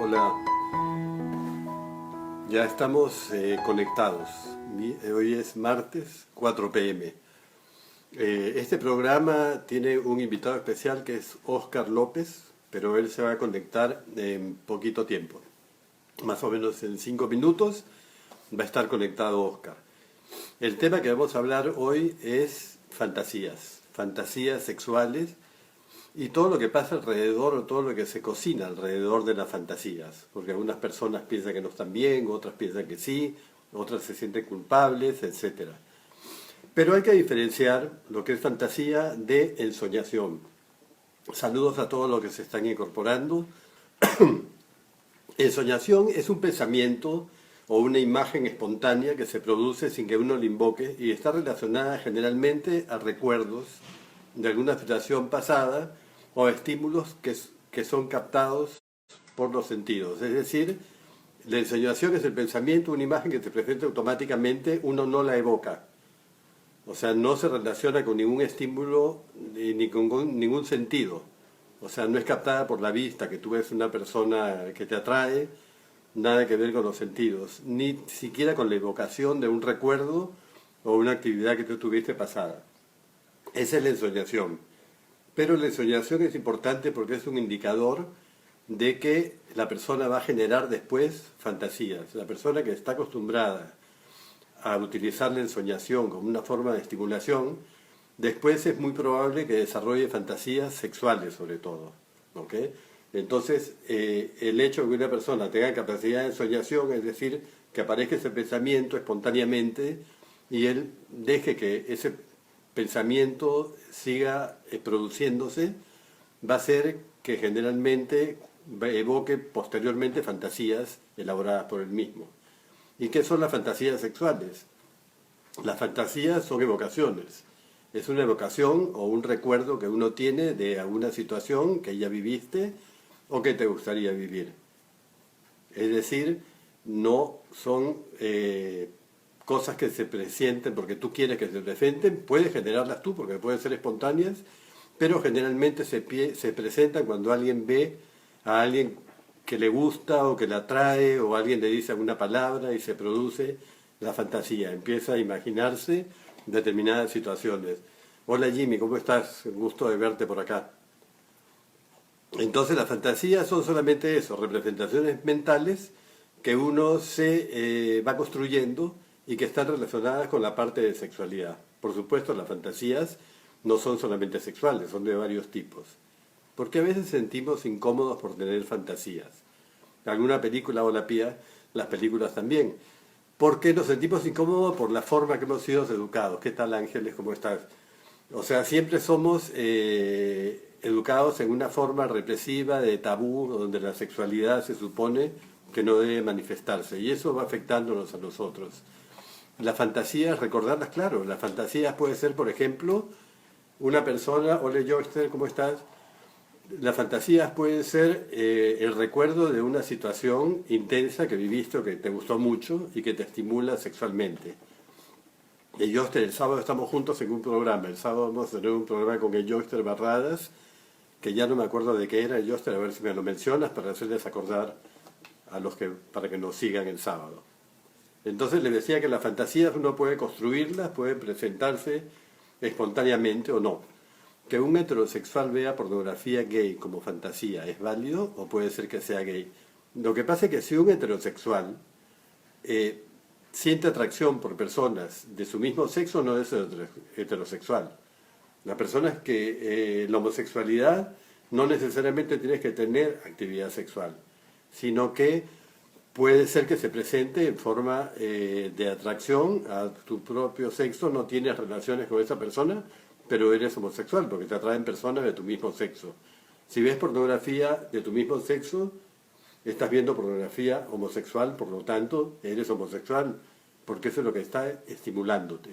Hola, ya estamos conectados. Hoy es martes 4 p.m. Este programa tiene un invitado especial que es Óscar López, pero él se va a conectar en poquito tiempo. Más o menos en 5 minutos va a estar conectado Óscar. El tema que vamos a hablar hoy es fantasías sexuales y todo lo que pasa alrededor, o todo lo que se cocina alrededor de las fantasías. Porque algunas personas piensan que no están bien, otras piensan que sí, otras se sienten culpables, etc. Pero hay que diferenciar lo que es fantasía de ensoñación. Saludos a todos los que se están incorporando. Ensoñación es un pensamiento o una imagen espontánea que se produce sin que uno lo invoque y está relacionada generalmente a recuerdos de alguna situación pasada o estímulos que son captados por los sentidos. Es decir, la ensoñación es el pensamiento, una imagen que se presenta automáticamente, uno no la evoca. O sea, no se relaciona con ningún estímulo ni con ningún sentido. O sea, no es captada por la vista, que tú ves una persona que te atrae, nada que ver con los sentidos, ni siquiera con la evocación de un recuerdo o una actividad que tú tuviste pasada. Esa es la ensoñación. Pero la ensoñación es importante porque es un indicador de que la persona va a generar después fantasías. La persona que está acostumbrada a utilizar la ensoñación como una forma de estimulación, después es muy probable que desarrolle fantasías sexuales sobre todo. ¿Ok? Entonces, el hecho de que una persona tenga capacidad de ensoñación, es decir, que aparezca ese pensamiento espontáneamente y él deje que ese pensamiento siga produciéndose, va a ser que generalmente evoque posteriormente fantasías elaboradas por él mismo. ¿Y qué son las fantasías sexuales? Las fantasías son evocaciones. Es una evocación o un recuerdo que uno tiene de alguna situación que ya viviste o que te gustaría vivir. Es decir, no son cosas que se presienten porque tú quieres que se presenten, puedes generarlas tú porque pueden ser espontáneas, pero generalmente se presentan cuando alguien ve a alguien que le gusta o que le atrae o alguien le dice alguna palabra y se produce la fantasía, empieza a imaginarse determinadas situaciones. Hola Jimmy, ¿cómo estás? Un gusto de verte por acá. Entonces las fantasías son solamente eso, representaciones mentales que uno se va construyendo y que están relacionadas con la parte de sexualidad. Por supuesto, las fantasías no son solamente sexuales, son de varios tipos. Porque a veces sentimos incómodos por tener fantasías. Alguna película o las películas también. Porque nos sentimos incómodos por la forma que hemos sido educados. ¿Qué tal, Ángeles? ¿Cómo estás? O sea, siempre somos educados en una forma represiva de tabú, donde la sexualidad se supone que no debe manifestarse. Y eso va afectándonos a nosotros. Las fantasías, recordarlas, claro. Las fantasías puede ser, por ejemplo, una persona, hola Joyster, ¿cómo estás? Las fantasías pueden ser el recuerdo de una situación intensa que viviste o que te gustó mucho y que te estimula sexualmente. El Joyster, el sábado estamos juntos en un programa. El sábado vamos a tener un programa con el Joyster Barradas, que ya no me acuerdo de qué era el Joyster, a ver si me lo mencionas para hacerles acordar a los que para que nos sigan el sábado. Entonces les decía que las fantasías uno puede construirlas, puede presentarse espontáneamente o no. Que un heterosexual vea pornografía gay como fantasía, ¿es válido o puede ser que sea gay? Lo que pasa es que si un heterosexual siente atracción por personas de su mismo sexo, no es heterosexual. La persona es que la homosexualidad no necesariamente tienes que tener actividad sexual, sino que puede ser que se presente en forma de atracción a tu propio sexo, no tienes relaciones con esa persona, pero eres homosexual porque te atraen personas de tu mismo sexo. Si ves pornografía de tu mismo sexo, estás viendo pornografía homosexual, por lo tanto, eres homosexual, porque eso es lo que está estimulándote.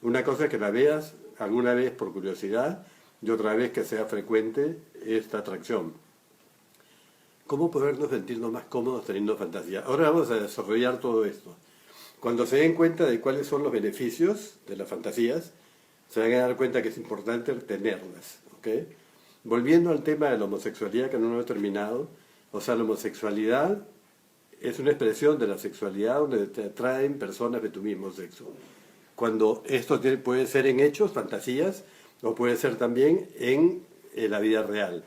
Una cosa es que la veas alguna vez por curiosidad y otra vez que sea frecuente esta atracción. ¿Cómo podernos sentirnos más cómodos teniendo fantasía? Ahora vamos a desarrollar todo esto. Cuando se den cuenta de cuáles son los beneficios de las fantasías, se van a dar cuenta que es importante tenerlas. ¿Okay? Volviendo al tema de la homosexualidad, que no lo he terminado, O sea, la homosexualidad es una expresión de la sexualidad donde te atraen personas de tu mismo sexo. Cuando esto puede ser en hechos, fantasías, o puede ser también en la vida real.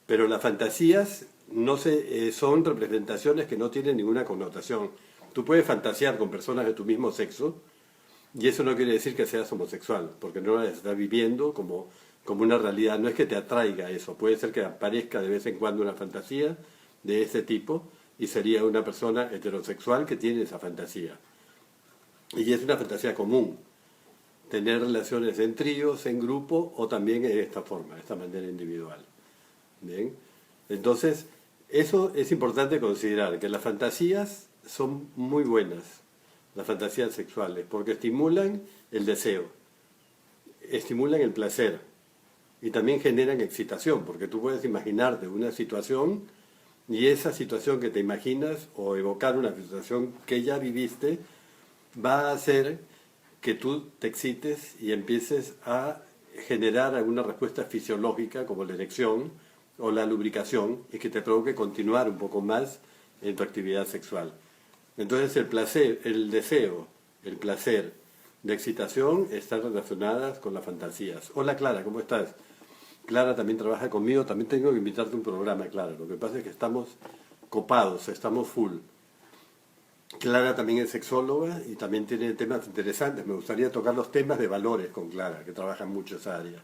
Pero las fantasías no son representaciones que no tienen ninguna connotación. Tú puedes fantasear con personas de tu mismo sexo y eso no quiere decir que seas homosexual, porque no la estás viviendo como una realidad. No es que te atraiga eso. Puede ser que aparezca de vez en cuando una fantasía de ese tipo y sería una persona heterosexual que tiene esa fantasía. Y es una fantasía común, tener relaciones en tríos, en grupo o también en esta forma, de esta manera individual. Bien, entonces eso es importante considerar, que las fantasías son muy buenas, las fantasías sexuales, porque estimulan el deseo, estimulan el placer y también generan excitación, porque tú puedes imaginarte una situación y esa situación que te imaginas o evocar una situación que ya viviste va a hacer que tú te excites y empieces a generar alguna respuesta fisiológica como la erección o la lubricación y que te provoque continuar un poco más en tu actividad sexual. Entonces el placer, el deseo, el placer, la excitación están relacionadas con las fantasías. Hola Clara, ¿cómo estás? Clara también trabaja conmigo, también tengo que invitarte a un programa, Clara. Lo que pasa es que estamos copados, estamos full. Clara también es sexóloga y también tiene temas interesantes. Me gustaría tocar los temas de valores con Clara, que trabaja mucho esa área.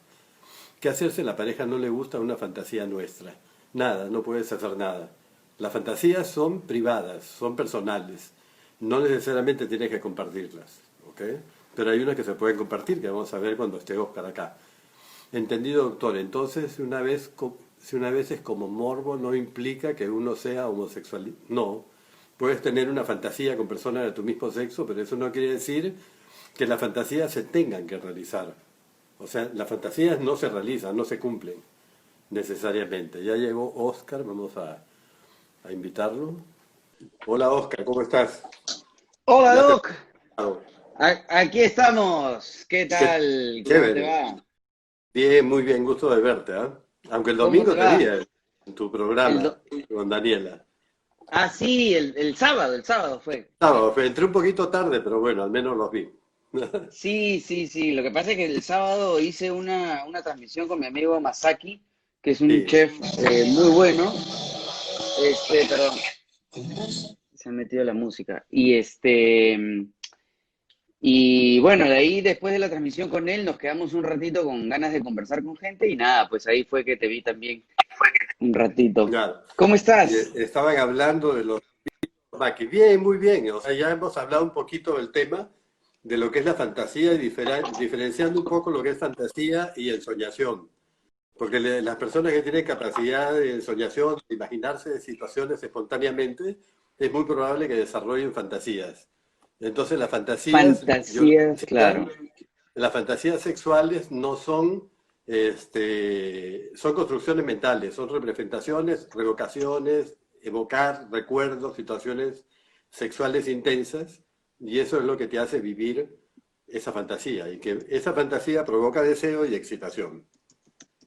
¿Qué hacer si a la pareja no le gusta una fantasía nuestra? Nada, no puedes hacer nada. Las fantasías son privadas, son personales. No necesariamente tienes que compartirlas, ¿ok? Pero hay unas que se pueden compartir, que vamos a ver cuando esté Oscar acá. Entendido, doctor. Entonces, si una vez es como morbo, no implica que uno sea homosexual. No. Puedes tener una fantasía con personas de tu mismo sexo, pero eso no quiere decir que las fantasías se tengan que realizar. O sea, las fantasías no se realizan, no se cumplen necesariamente. Ya llegó Oscar, vamos a invitarlo. Hola Oscar, ¿cómo estás? Hola Ya te he Doc, presentado. Aquí estamos. ¿Qué Qué tal? ¿Cómo te chévere. va? Bien, muy bien, gusto de verte, ¿ah? Aunque el ¿Cómo te domingo te vi va? en tu El programa do- con Daniela. sí, el sábado fue. Claro, entré un poquito tarde, pero bueno, al menos los vi. Sí, sí, sí. Lo que pasa es que el sábado hice una transmisión con mi amigo Masaki, que es un Sí. chef muy bueno. Perdón, se ha metido la música. Y bueno, de ahí después de la transmisión con él nos quedamos un ratito con ganas de conversar con gente y nada, pues ahí fue que te vi también un ratito. Claro. ¿Cómo Y estás? estaban hablando de los Maki. Bien, muy bien. O sea, ya hemos hablado un poquito del tema de lo que es la fantasía y diferenciando un poco lo que es fantasía y ensoñación. Porque las personas que tienen capacidad de ensoñación, de imaginarse situaciones espontáneamente, es muy probable que desarrollen fantasías. Entonces las fantasías, yo lo que Fantasías, decía, claro. las fantasías sexuales no son, son construcciones mentales, son representaciones, revocaciones, evocar recuerdos, situaciones sexuales intensas, y eso es lo que te hace vivir esa fantasía, y que esa fantasía provoca deseo y excitación.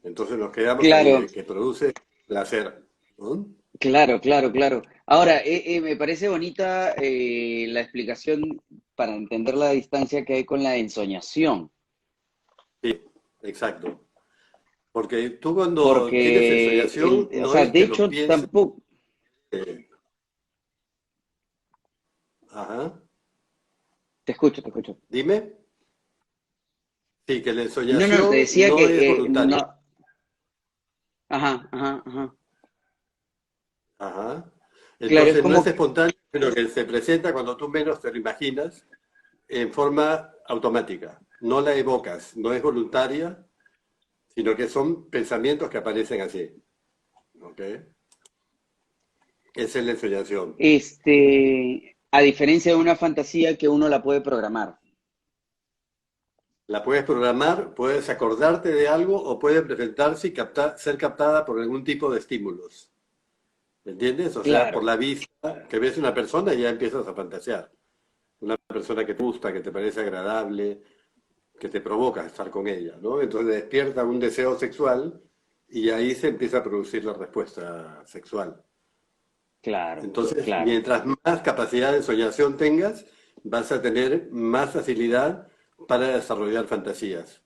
Entonces nos quedamos ahí, Claro, de que produce placer, ¿no? claro, claro, claro. Ahora, me parece bonita la explicación para entender la distancia que hay con la ensoñación, Sí, exacto. Porque tú cuando tienes porque, ensoñación o no sea, es de que lo hecho, pienses. tampoco, eh, Ajá. te escucho, te escucho. Dime. Sí, que la No, no, te ensoñación decía no es que, voluntaria. no, ajá, ajá, ajá. Ajá. Claro, es Entonces no es como, espontáneo, sino que se presenta cuando tú menos te lo imaginas en forma automática. No la evocas, no es voluntaria, sino que son pensamientos que aparecen así. ¿Ok? Esa es la ensoñación. a diferencia de una fantasía que uno la puede programar. La puedes programar, puedes acordarte de algo o puede presentarse y ser captada por algún tipo de estímulos. ¿Me entiendes? O sea, por Claro. la vista, que ves una persona y ya empiezas a fantasear. Una persona que te gusta, que te parece agradable, que te provoca estar con ella, ¿no? Entonces despierta un deseo sexual y ahí se empieza a producir la respuesta sexual. claro, Entonces, claro. mientras más capacidad de soñación tengas, vas a tener más facilidad para desarrollar fantasías.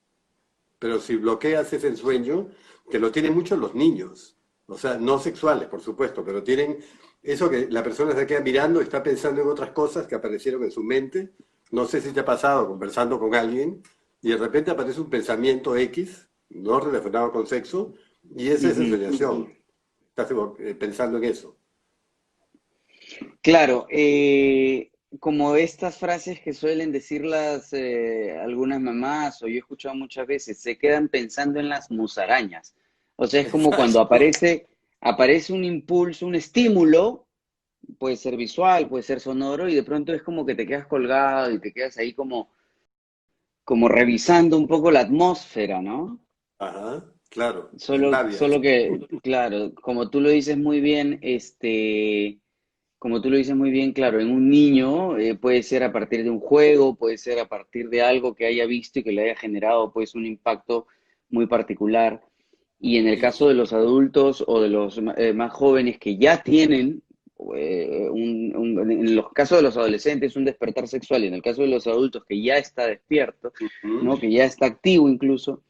Pero si bloqueas ese ensueño, que lo tienen mucho los niños, o sea, no sexuales, por supuesto, pero tienen eso que la persona se queda mirando, está pensando en otras cosas que aparecieron en su mente. No sé si te ha pasado conversando con alguien y de repente aparece un pensamiento X, no relacionado con sexo, y esa es Ujú. ensoñación. Estás pensando en eso. Claro, como estas frases que suelen decir algunas mamás, o yo he escuchado muchas veces, se quedan pensando en las musarañas. O sea, es como cuando Exacto. aparece un impulso, un estímulo, puede ser visual, puede ser sonoro, y de pronto es como que te quedas colgado y te quedas ahí como revisando un poco la atmósfera, ¿no? Ajá, claro, en Solo, rabias. solo que, claro, como tú lo dices muy bien, como tú lo dices muy bien, claro, en un niño puede ser a partir de un juego, puede ser a partir de algo que haya visto y que le haya generado pues un impacto muy particular. Y en el caso de los adultos o de los más jóvenes que ya tienen, en los casos de los adolescentes, un despertar sexual, y en el caso de los adultos que ya está despierto, Ujú. ¿no? Que ya está activo incluso,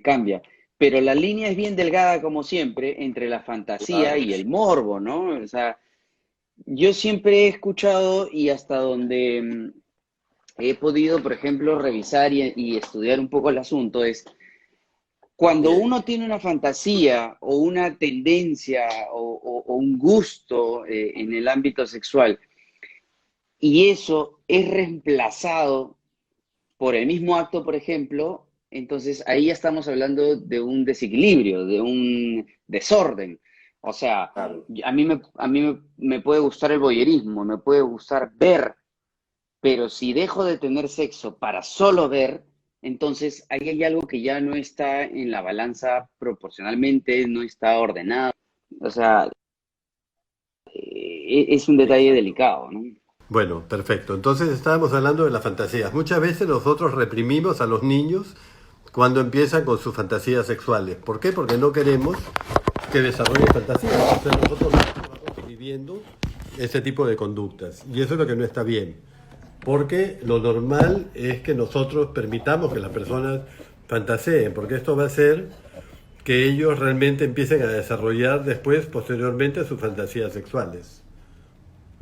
cambia. Pero la línea es bien delgada, como siempre, entre la fantasía Claro. y el morbo, ¿no? O sea, yo siempre he escuchado y hasta donde he podido, por ejemplo, revisar y estudiar un poco el asunto, es cuando Bien. uno tiene una fantasía o una tendencia o un gusto en el ámbito sexual y eso es reemplazado por el mismo acto, por ejemplo, entonces ahí ya estamos hablando de un desequilibrio, de un desorden. O sea, Claro. a mí me puede gustar el voyerismo, me puede gustar ver, pero si dejo de tener sexo para solo ver, entonces ahí hay algo que ya no está en la balanza proporcionalmente, no está ordenado. O sea, es un detalle Exacto. delicado, ¿no? Bueno, perfecto. Entonces estábamos hablando de las fantasías. Muchas veces nosotros reprimimos a los niños cuando empiezan con sus fantasías sexuales. ¿Por qué? Porque no queremos que desarrollen fantasías. Entonces nosotros vamos inhibiendo ese tipo de conductas. Y eso es lo que no está bien. Porque lo normal es que nosotros permitamos que las personas fantaseen, porque esto va a hacer que ellos realmente empiecen a desarrollar después, posteriormente, sus fantasías sexuales.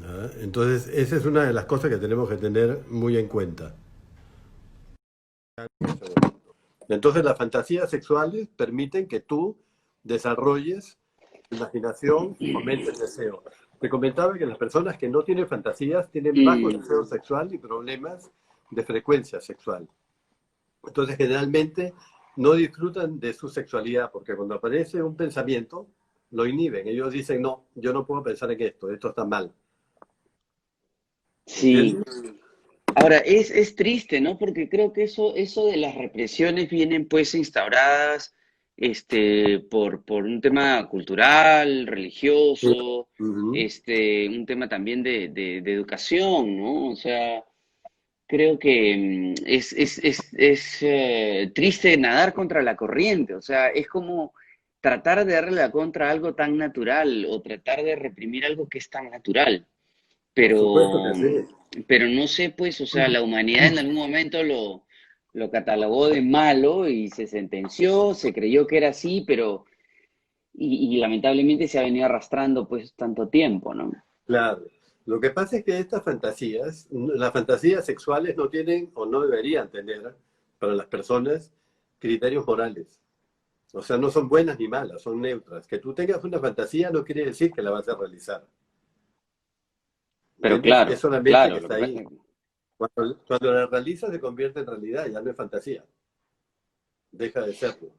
¿Ah? Entonces, esa es una de las cosas que tenemos que tener muy en cuenta. Entonces, las fantasías sexuales permiten que tú desarrolles tu imaginación y fomentes el deseo. Te comentaba que las personas que no tienen fantasías tienen bajo Mm, deseo sexual y problemas de frecuencia sexual. Entonces, generalmente no disfrutan de su sexualidad porque cuando aparece un pensamiento, lo inhiben. Ellos dicen, no, yo no puedo pensar en esto está mal. sí. ¿Entiendes? Ahora, es triste, ¿no? Porque creo que eso de las represiones vienen pues instauradas por un tema cultural, Sí. religioso, Ujú. un tema también de educación, ¿no? O sea, creo que es triste nadar contra la corriente, o sea, es como tratar de darle la contra a algo tan natural o tratar de reprimir algo que es tan natural. Por supuesto Pero, que sí. pero no sé, pues, o sea, la humanidad en algún momento lo catalogó de malo y se sentenció, se creyó que era así, pero, y lamentablemente se ha venido arrastrando pues tanto tiempo, ¿no? Claro. Lo que pasa es que estas fantasías, las fantasías sexuales no tienen o no deberían tener para las personas criterios morales. O sea, no son buenas ni malas, son neutras. Que tú tengas una fantasía no quiere decir que la vas a realizar. Pero ¿Entiendes? Es claro, solamente que claro, lo está que pasa ahí. es que Cuando la realizas se convierte en realidad, ya no es fantasía. Deja de serlo.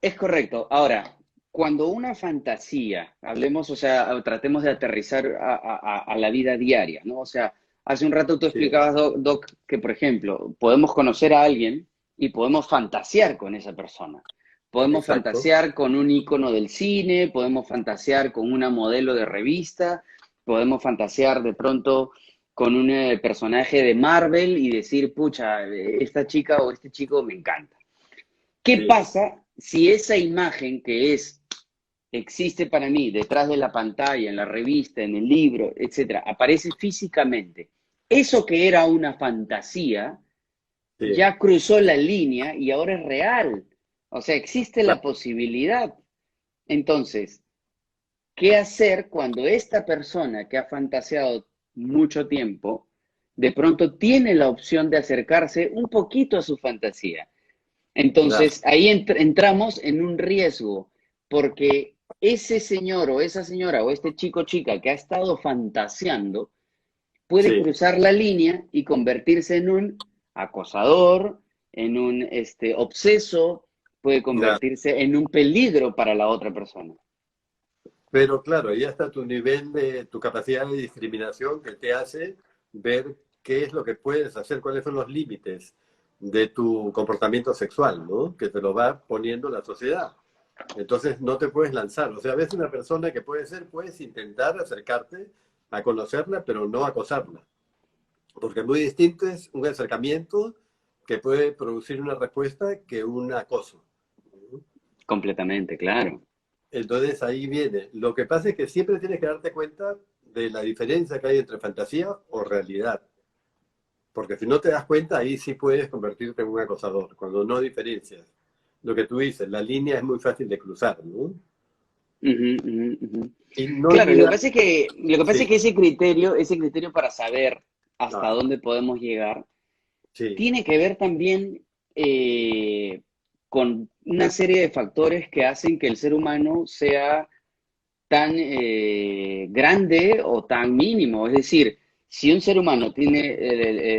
es correcto. Ahora, cuando una fantasía, hablemos, o sea, tratemos de aterrizar a la vida diaria, ¿no? O sea, hace un rato tú Sí, explicabas, Doc, que, por ejemplo, podemos conocer a alguien y podemos fantasear con esa persona. Podemos exacto. fantasear con un ícono del cine, podemos fantasear con una modelo de revista, podemos fantasear de pronto con un personaje de Marvel y decir, pucha, esta chica o este chico me encanta. ¿Qué Sí, pasa si esa imagen que es existe para mí detrás de la pantalla, en la revista, en el libro, etcétera, aparece físicamente, eso que era una fantasía Sí, ya cruzó la línea y ahora es real. O sea, existe la claro, posibilidad. Entonces, ¿qué hacer cuando esta persona que ha fantaseado mucho tiempo, de pronto tiene la opción de acercarse un poquito a su fantasía? claro, Entonces, ahí entramos en un riesgo, porque ese señor o esa señora o este chico o chica que ha estado fantaseando puede sí, cruzar la línea y convertirse en un acosador, en un obseso, puede claro. convertirse en un peligro para la otra persona. Pero claro, ahí está tu nivel de tu capacidad de discriminación que te hace ver qué es lo que puedes hacer, cuáles son los límites de tu comportamiento sexual, ¿no? Que te lo va poniendo la sociedad. Entonces no te puedes lanzar. O sea, ves una persona que puede ser, puedes intentar acercarte a conocerla, pero no acosarla. Porque muy distinto es un acercamiento que puede producir una respuesta que un acoso. Completamente, claro. Entonces ahí viene. Lo que pasa es que siempre tienes que darte cuenta de la diferencia que hay entre fantasía o realidad. Porque si no te das cuenta, ahí sí puedes convertirte en un acosador, cuando no diferencias. Lo que tú dices, la línea es muy fácil de cruzar, ¿no? Ujú, ujú, ujú. Y no Claro, lo que olvidar, pasa es que, lo que pasa sí, es que ese criterio para saber hasta ah, dónde podemos llegar, sí, tiene que ver también con una serie de factores que hacen que el ser humano sea tan grande o tan mínimo. Es decir, si un ser humano tiene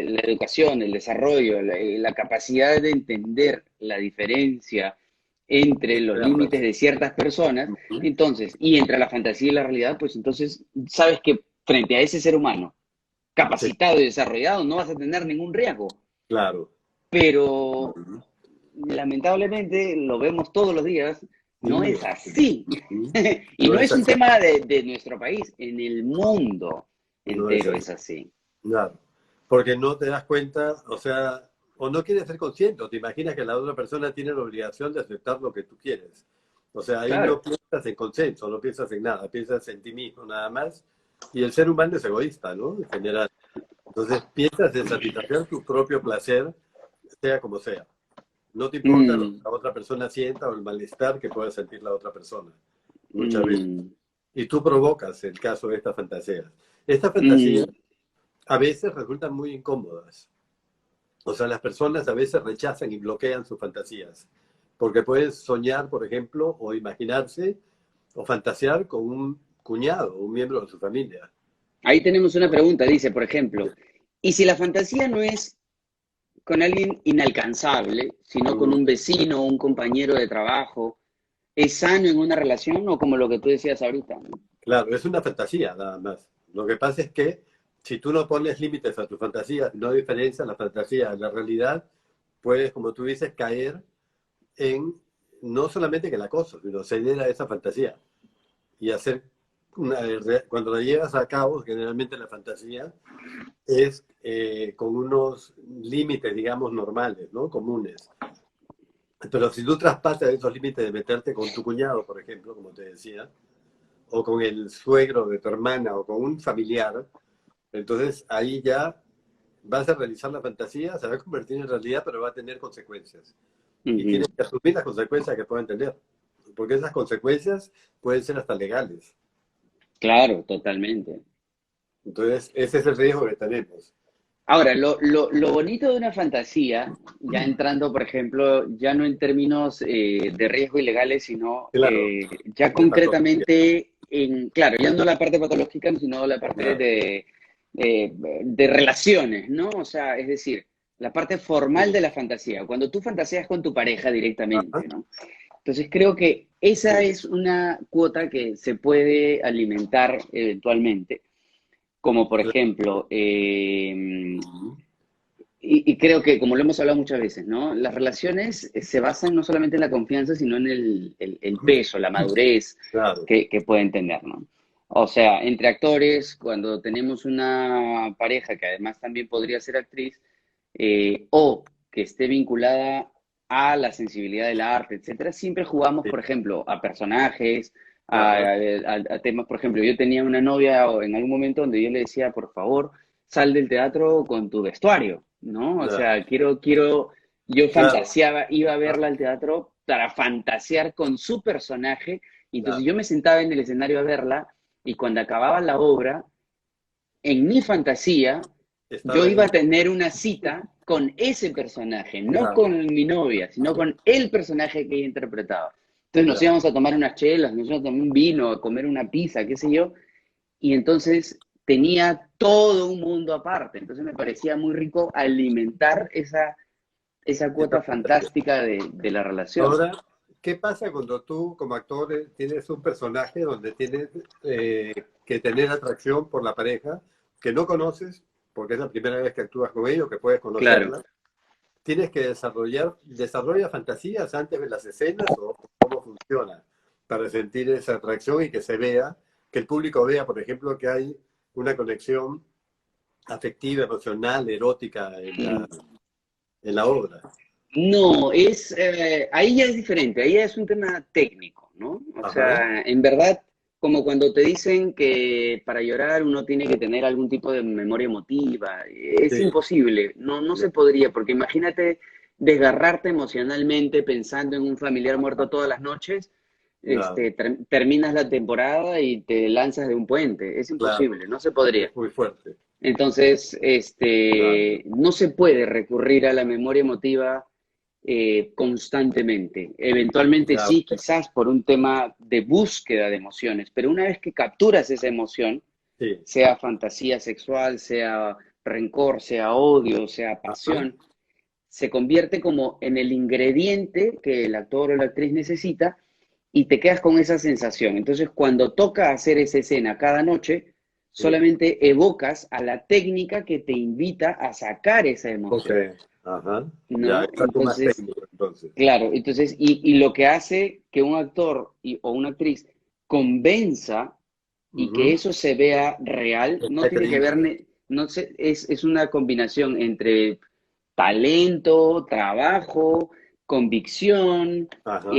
la educación, el desarrollo, la capacidad de entender la diferencia entre los límites de ciertas personas, entonces, y entre la fantasía y la realidad, pues entonces sabes que frente a ese ser humano sí, capacitado y desarrollado no vas a tener ningún riesgo. claro. Pero lamentablemente lo vemos todos los días, no Sí, es así. Y no no es es un así, tema de nuestro país, en el mundo no es entero así. es así. Claro, porque no te das cuenta, o sea, o no quieres ser consciente, o te imaginas que la otra persona tiene la obligación de aceptar lo que tú quieres. O sea, ahí no Claro. piensas en consenso, no piensas en nada, piensas en ti mismo nada más. Y el ser humano es egoísta, ¿no? En general. Entonces piensas en satisfacer tu propio placer, sea como sea. No te importa lo que Mm, la otra persona sienta o el malestar que pueda sentir la otra persona, muchas veces. mm, Y tú provocas el caso de estas fantasías. Estas fantasías mm. a veces resultan muy incómodas. O sea, las personas a veces rechazan y bloquean sus fantasías, porque pueden soñar, por ejemplo, o imaginarse o fantasear con un cuñado, un miembro de su familia. Ahí tenemos una pregunta, dice, por ejemplo, ¿y si la fantasía no es con alguien inalcanzable, sino con Mm, un vecino o un compañero de trabajo, es sano en una relación o como lo que tú decías ahorita, ¿no? claro, es una fantasía nada más. Lo que pasa es que si tú no pones límites a tu fantasía, no diferencias la fantasía de la realidad, puedes, como tú dices, caer en no solamente que el acoso, sino ceder a esa fantasía y hacer cuando la llevas a cabo, generalmente la fantasía es con unos límites, digamos, normales, ¿no? Comunes. Pero si tú traspasas esos límites de meterte con tu cuñado, por ejemplo, como te decía, o con el suegro de tu hermana, o con un familiar, entonces ahí ya vas a realizar la fantasía, se va a convertir en realidad, pero va a tener consecuencias. Y tienes Ujú. que asumir las consecuencias que puedan tener, porque esas consecuencias pueden ser hasta legales. Claro, totalmente. Entonces, ese es el riesgo que tenemos. Ahora, lo bonito de una fantasía, ya entrando, por ejemplo, ya no en términos de riesgo ilegales, sino Claro, ya de patología. concretamente en, claro, ya no la parte patológica, sino la parte Claro. de relaciones, ¿no? O sea, es decir, la parte formal Sí. de la fantasía, cuando tú fantaseas con tu pareja Ajá, directamente, ¿no? Entonces creo que esa sí. es una cuota que se puede alimentar eventualmente como por Claro. ejemplo, Ujú. y creo que, como lo hemos hablado muchas veces, ¿no? Las relaciones se basan no solamente en la confianza, sino en el peso, la madurez Claro, que pueden tener, ¿no? O sea, entre actores, cuando tenemos una pareja que además también podría ser actriz, o que esté vinculada a la sensibilidad del arte, etcétera, siempre jugamos, sí, por ejemplo, a personajes, Ajá, a temas, por ejemplo, yo tenía una novia en algún momento donde yo le decía, por favor, sal del teatro con tu vestuario, ¿no? O ya, sea, yo claro, fantaseaba, iba a ajá, verla al teatro para fantasear con su personaje, y entonces yo claro, me sentaba en el escenario a verla, y cuando acababa la obra, en mi fantasía, yo estaba iba a ahí, tener una cita con ese personaje, no claro, con mi novia, sino con el personaje que ella interpretaba. Entonces nos ya. íbamos a tomar unas chelas, nos íbamos a tomar un vino, a comer una pizza, qué sé yo, y entonces tenía todo un mundo aparte. Entonces me parecía muy rico alimentar esa Esta cuota fantasía. fantástica de la relación. Ahora, ¿qué pasa cuando tú como actor tienes un personaje donde tienes que tener atracción por la pareja que no conoces, porque es la primera vez que actúas con ellos, que puedes Claro. conocerla? ¿Tienes que desarrolla fantasías antes de las escenas o cómo funciona para sentir esa atracción y que se vea, que el público vea, por ejemplo, que hay una conexión afectiva, emocional, erótica en la obra? No, ahí ya es diferente, ahí ya es un tema técnico, ¿no? O Ajá, sea, en verdad, como cuando te dicen que para llorar uno tiene que tener algún tipo de memoria emotiva, es sí, imposible, no se podría, porque imagínate desgarrarte emocionalmente pensando en un familiar muerto todas las noches, claro, terminas la temporada y te lanzas de un puente, es claro, imposible, no se podría. es muy fuerte. Entonces, Claro. no se puede recurrir a la memoria emotiva constantemente. Eventualmente Ya, sí, quizás por un tema de búsqueda de emociones, pero una vez que capturas esa emoción, sí. sea fantasía sexual, sea rencor, sea odio, sea Ajá. pasión, se convierte como en el ingrediente que el actor o la actriz necesita y te quedas con esa sensación. Entonces, cuando toca hacer esa escena cada noche, Sí. solamente evocas a la técnica que te invita a sacar esa Ok. emoción, Ajá. Ya, ¿no? es algo más Entonces, técnico entonces. claro, entonces, y lo que hace que un actor o una actriz convenza y que Ujú. eso se vea real, no Está tiene que ver, creíble. no sé, es una combinación entre talento, trabajo, convicción, Ajá.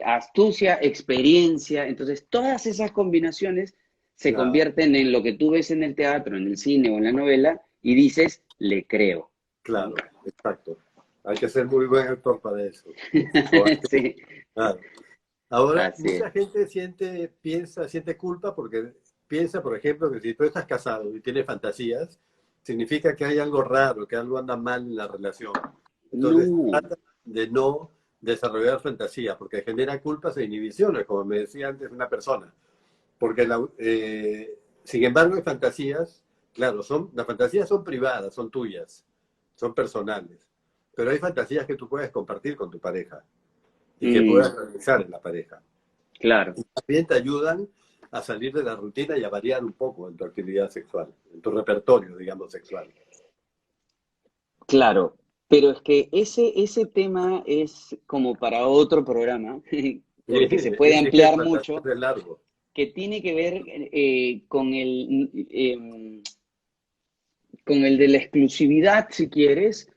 astucia, experiencia. Entonces, todas esas combinaciones se Claro, convierten en lo que tú ves en el teatro, en el cine o en la novela y dices, le creo, ¿no? claro, exacto. Hay que ser muy buen actor para eso. O actriz, Sí, claro. Ahora, así es. mucha gente siente culpa porque piensa, por ejemplo, que si tú estás casado y tienes fantasías, significa que hay algo raro, que algo anda mal en la relación. Entonces, No, trata de no desarrollar fantasías, porque genera culpas e inhibiciones, como me decía antes una persona. Porque, sin embargo, hay fantasías, claro, las fantasías son privadas, son tuyas, son personales, pero hay fantasías que tú puedes compartir con tu pareja y que mm, puedas realizar en la pareja. claro, También te ayudan a salir de la rutina y a variar un poco en tu actividad sexual, en tu repertorio, digamos, sexual. claro. Pero es que ese tema es como para otro programa, Sí, porque se puede es que ampliar fantasías mucho, de largo. que tiene que ver con el de la exclusividad, si quieres,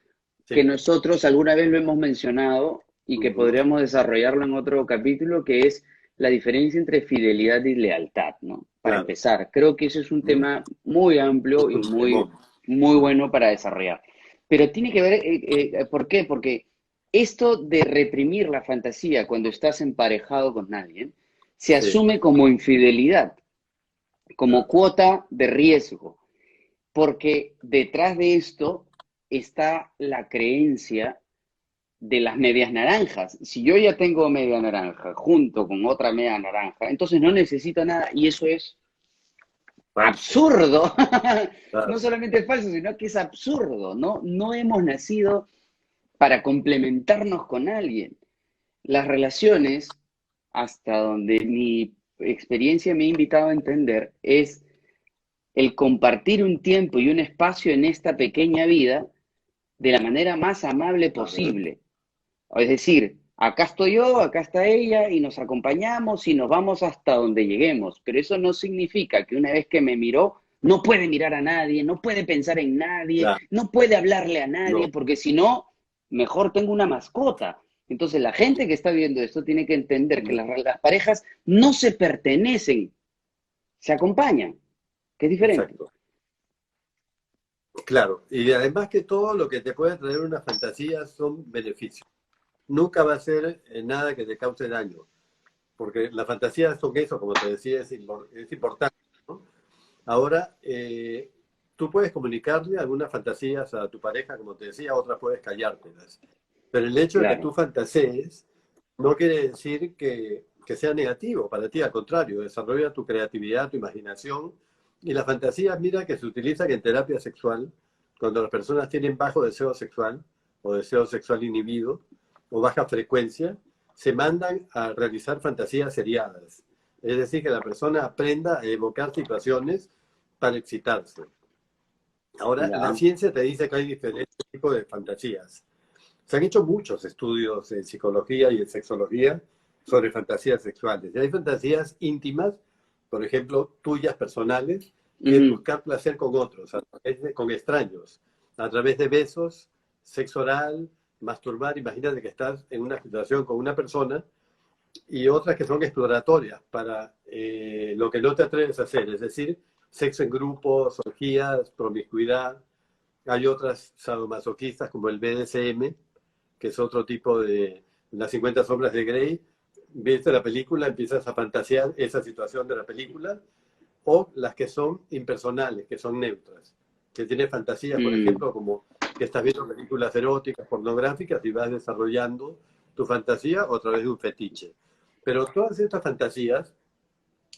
que Sí. nosotros alguna vez lo hemos mencionado y que Ujú. podríamos desarrollarlo en otro capítulo, que es la diferencia entre fidelidad y lealtad, ¿no? Para Claro. empezar, creo que ese es un Ujú. tema muy amplio y Un temón. muy bueno para desarrollar. Pero tiene que ver, ¿por qué? Porque esto de reprimir la fantasía cuando estás emparejado con alguien se Sí, asume como infidelidad, como claro. cuota de riesgo, porque detrás de esto está la creencia de las medias naranjas. Si yo ya tengo media naranja junto con otra media naranja, entonces no necesito nada y eso es Falso. absurdo. No Claro. solamente es falso, sino que es absurdo, ¿no? No hemos nacido para complementarnos con alguien. Las relaciones, hasta donde mi experiencia me ha invitado a entender, es el compartir un tiempo y un espacio en esta pequeña vida de la manera más amable Ajá. posible. Es decir, acá estoy yo, acá está ella y nos acompañamos y nos vamos hasta donde lleguemos. Pero eso no significa que una vez que me miró, no puede mirar a nadie, no puede pensar en nadie, Claro. no puede hablarle a nadie, No. porque si no, mejor tengo una mascota. Entonces, la gente que está viendo esto tiene que entender que las parejas no se pertenecen, se acompañan, que es diferente. Exacto. Claro, y además que todo lo que te puede traer una fantasía son beneficios. Nunca va a ser nada que te cause daño, porque las fantasías son eso, como te decía, es importante, ¿no? Ahora, tú puedes comunicarle algunas fantasías a tu pareja, como te decía, otras puedes callártelas. Pero el hecho de que Claro, tú fantasees no quiere decir que sea negativo para ti, al contrario, desarrolla tu creatividad, tu imaginación. Y la fantasía, mira, que se utiliza en terapia sexual, cuando las personas tienen bajo deseo sexual o deseo sexual inhibido o baja frecuencia, se mandan a realizar fantasías seriadas. Es decir, que la persona aprenda a evocar situaciones para excitarse. Ahora, la ya. ciencia te dice que hay diferentes tipos de fantasías. Se han hecho muchos estudios en psicología y en sexología sobre fantasías sexuales. Y hay fantasías íntimas, por ejemplo, tuyas personales, que es Ujú, buscar placer con otros, con extraños, a través de besos, sexo oral, masturbar. Imagínate que estás en una situación con una persona y otras que son exploratorias para lo que no te atreves a hacer, es decir, sexo en grupos, orgías, promiscuidad. Hay otras sadomasoquistas como el BDSM, que es otro tipo de las 50 sombras de Grey. Viste la película, empiezas a fantasear esa situación de la película, o las que son impersonales, que son neutras, que tienen fantasías, por mm, ejemplo, como que estás viendo películas eróticas, pornográficas y vas desarrollando tu fantasía a través de un fetiche. Pero todas estas fantasías,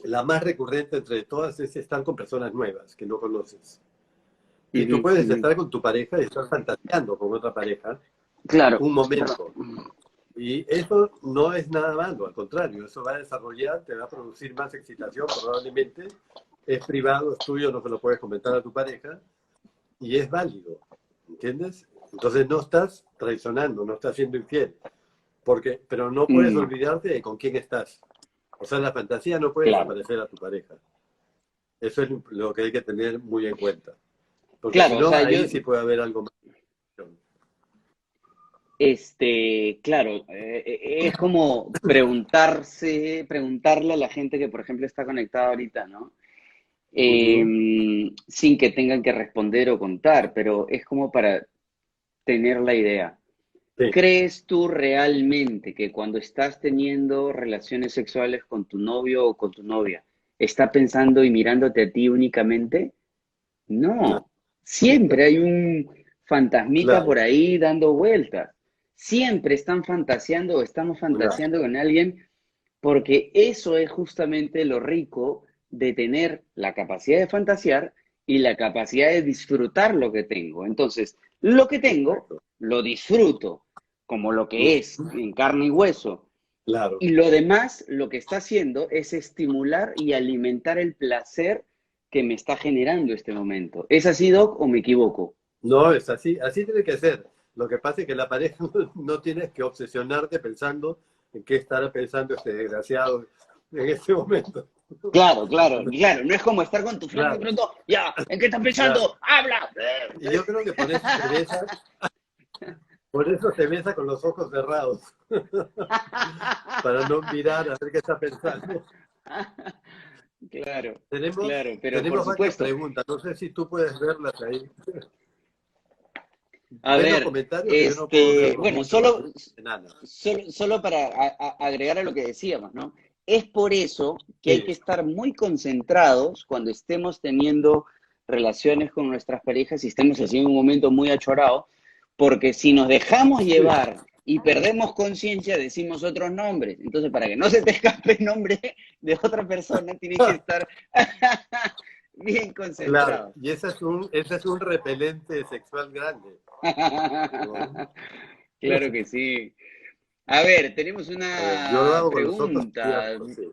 la más recurrente entre todas es estar con personas nuevas que no conoces. Y ujú, tú puedes ujú. estar con tu pareja y estar fantaseando con otra pareja Claro, un pero momento. Y eso no es nada malo, al contrario, eso va a desarrollar, te va a producir más excitación probablemente. Es privado, es tuyo, no se lo puedes comentar a tu pareja y es válido, ¿entiendes? Entonces no estás traicionando, no estás siendo infiel, pero no puedes mm, olvidarte de con quién estás. O sea, la fantasía no puede claro, desaparecer a tu pareja. Eso es lo que hay que tener muy en cuenta. Porque si claro, o no, sea, ahí sí puede haber algo más. claro, es como preguntarle a la gente que, por ejemplo, está conectada ahorita, ¿no? Ujú. Sin que tengan que responder o contar, pero es como para tener la idea. Sí. ¿Crees tú realmente que cuando estás teniendo relaciones sexuales con tu novio o con tu novia, está pensando y mirándote a ti únicamente? No, No, siempre hay un fantasmita por claro, ahí dando vueltas. Siempre están fantaseando o estamos claro. fantaseando con alguien porque eso es justamente lo rico de tener la capacidad de fantasear y la capacidad de disfrutar lo que tengo. Entonces, lo que tengo, Exacto. lo disfruto como lo que es, en carne y hueso. Claro. Y lo demás, lo que está haciendo es estimular y alimentar el placer que me está generando este momento. ¿Es así, Doc, o me equivoco? No, es así, así tiene que ser. Lo que pasa es que la pareja no tienes que obsesionarte pensando en qué estará pensando este desgraciado en este momento. Claro, claro, claro. No es como estar con tu flaca y de Claro, pronto, ya, ¿en qué estás claro. pensando? ¡Habla! Y yo creo que por eso se besa con los ojos cerrados, para no mirar a ver qué está pensando. Claro, Tenemos, claro, pero por tenemos varias supuesto. preguntas, no sé si tú puedes verlas ahí. A Ve los ver, comentarios que yo no puedo verlos bueno, mucho, la luz es enana. solo para agregar a lo que decíamos, ¿no? Es por eso que hay Sí, que estar muy concentrados cuando estemos teniendo relaciones con nuestras parejas y estemos así en un momento muy achorado, porque si nos dejamos sí, llevar y perdemos conciencia, decimos otros nombres. Entonces, para que no se te escape el nombre de otra persona, tienes que estar bien claro. concentrado. Y ese es un repelente sexual grande, ¿no? Claro que sí. A ver, tenemos A ver, yo lo una hago con los ojos pregunta. abiertos, sí.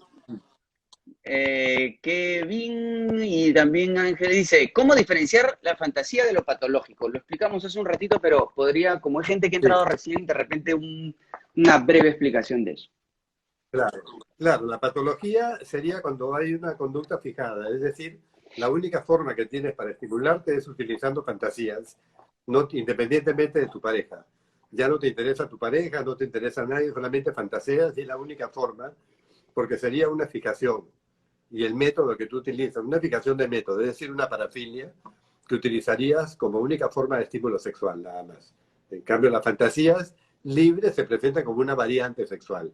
Kevin y también Ángel dice, ¿cómo diferenciar la fantasía de lo patológico? Lo explicamos hace un ratito, pero podría, como hay gente que ha Sí, entrado recién, de repente una breve explicación de eso. claro. Claro, la patología sería cuando hay una conducta fijada, es decir, la única forma que tienes para estimularte es utilizando fantasías, no, independientemente de tu pareja. ya no te interesa tu pareja, no te interesa nadie, solamente fantaseas y es la única forma, porque sería una fijación. Y el método que tú utilizas, una fijación de método, es decir, una parafilia, que utilizarías como única forma de estímulo sexual, nada más. En cambio, las fantasías libres se presentan como una variante sexual.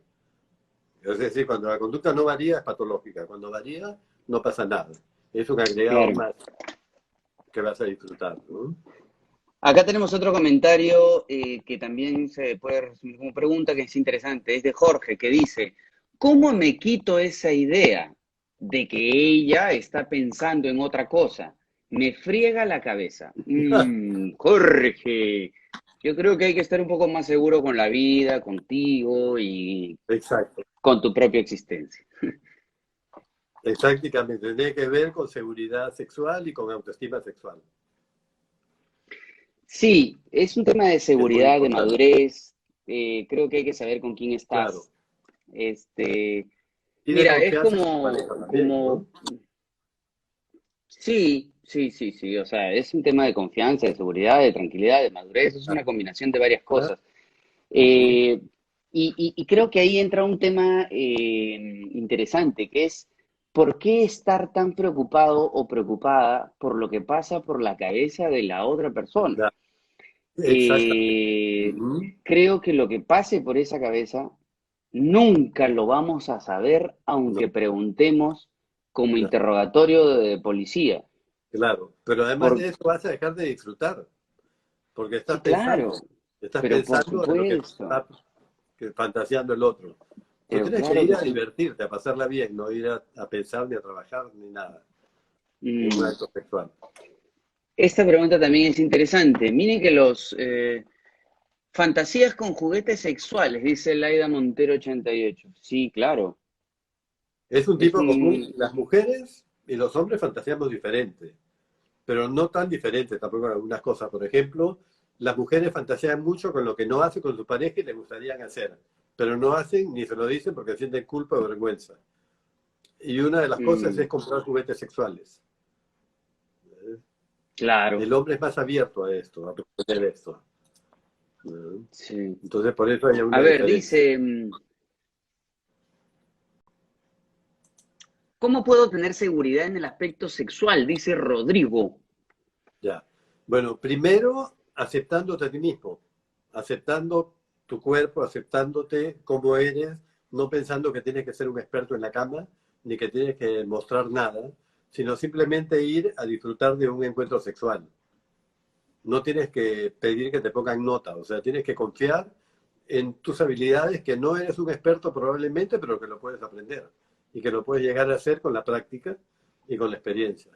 Es decir, cuando la conducta no varía es patológica, cuando varía no pasa nada. Es un agregado Claro. más que vas a disfrutar, ¿no? Acá tenemos otro comentario que también se puede resumir como pregunta, que es interesante. Es de Jorge, que dice, ¿cómo me quito esa idea de que ella está pensando en otra cosa? Me friega la cabeza. Jorge, yo creo que hay que estar un poco más seguro con la vida, contigo y Exacto, con tu propia existencia. exactamente. Tiene que ver con seguridad sexual y con autoestima sexual. Sí, es un tema de Es muy seguridad, de importante, madurez. Creo que hay que saber con quién claro. estás. Este, Y de Mira, es confianza con tu pareja también, ¿no? sí, sí, sí, sí, o sea, es un tema de confianza, de seguridad, de tranquilidad, de madurez, es una combinación de varias Ah, cosas. ujú, Eh, y creo que ahí entra un tema interesante, que es ¿por qué estar tan preocupado o preocupada por lo que pasa por la cabeza de la otra persona? claro, exactamente. Eh, Ujú, Creo que lo que pase por esa cabeza nunca lo vamos a saber no, aunque preguntemos como claro, interrogatorio de policía. claro. Pero además Por, de eso vas a dejar de disfrutar, porque sí, claro, estás pero por pensando en lo que supuesto, está fantaseando el otro. Tú pero tienes que claro ir que a sí. divertirte, a pasarla bien, no ir a pensar ni a trabajar ni nada en un Mm. acto sexual. Esta pregunta también es interesante. Miren que los fantasías con juguetes sexuales, dice Laida Montero 88. Sí, claro. Es un Es tipo común. un... Las mujeres y los hombres fantaseamos diferente, pero no tan diferente tampoco en algunas cosas. Por ejemplo, las mujeres fantasean mucho con lo que no hacen con su pareja y le gustarían hacer, pero no hacen ni se lo dicen porque sienten culpa o vergüenza. Y una de las cosas es mm, comprar juguetes sexuales. claro, El hombre es más abierto a esto, a proponer esto. ¿No? sí. Entonces, por eso hay A una ver, diferencia. dice, ¿cómo puedo tener seguridad en el aspecto sexual? Dice Rodrigo. Ya. Bueno, primero aceptándote a ti mismo, aceptando tu cuerpo, aceptándote como eres, no pensando que tienes que ser un experto en la cama, ni que tienes que mostrar nada, sino simplemente ir a disfrutar de un encuentro sexual. No tienes que pedir que te pongan nota, o sea, tienes que confiar en tus habilidades, que no eres un experto probablemente, pero que lo puedes aprender y que lo puedes llegar a hacer con la práctica y con la experiencia,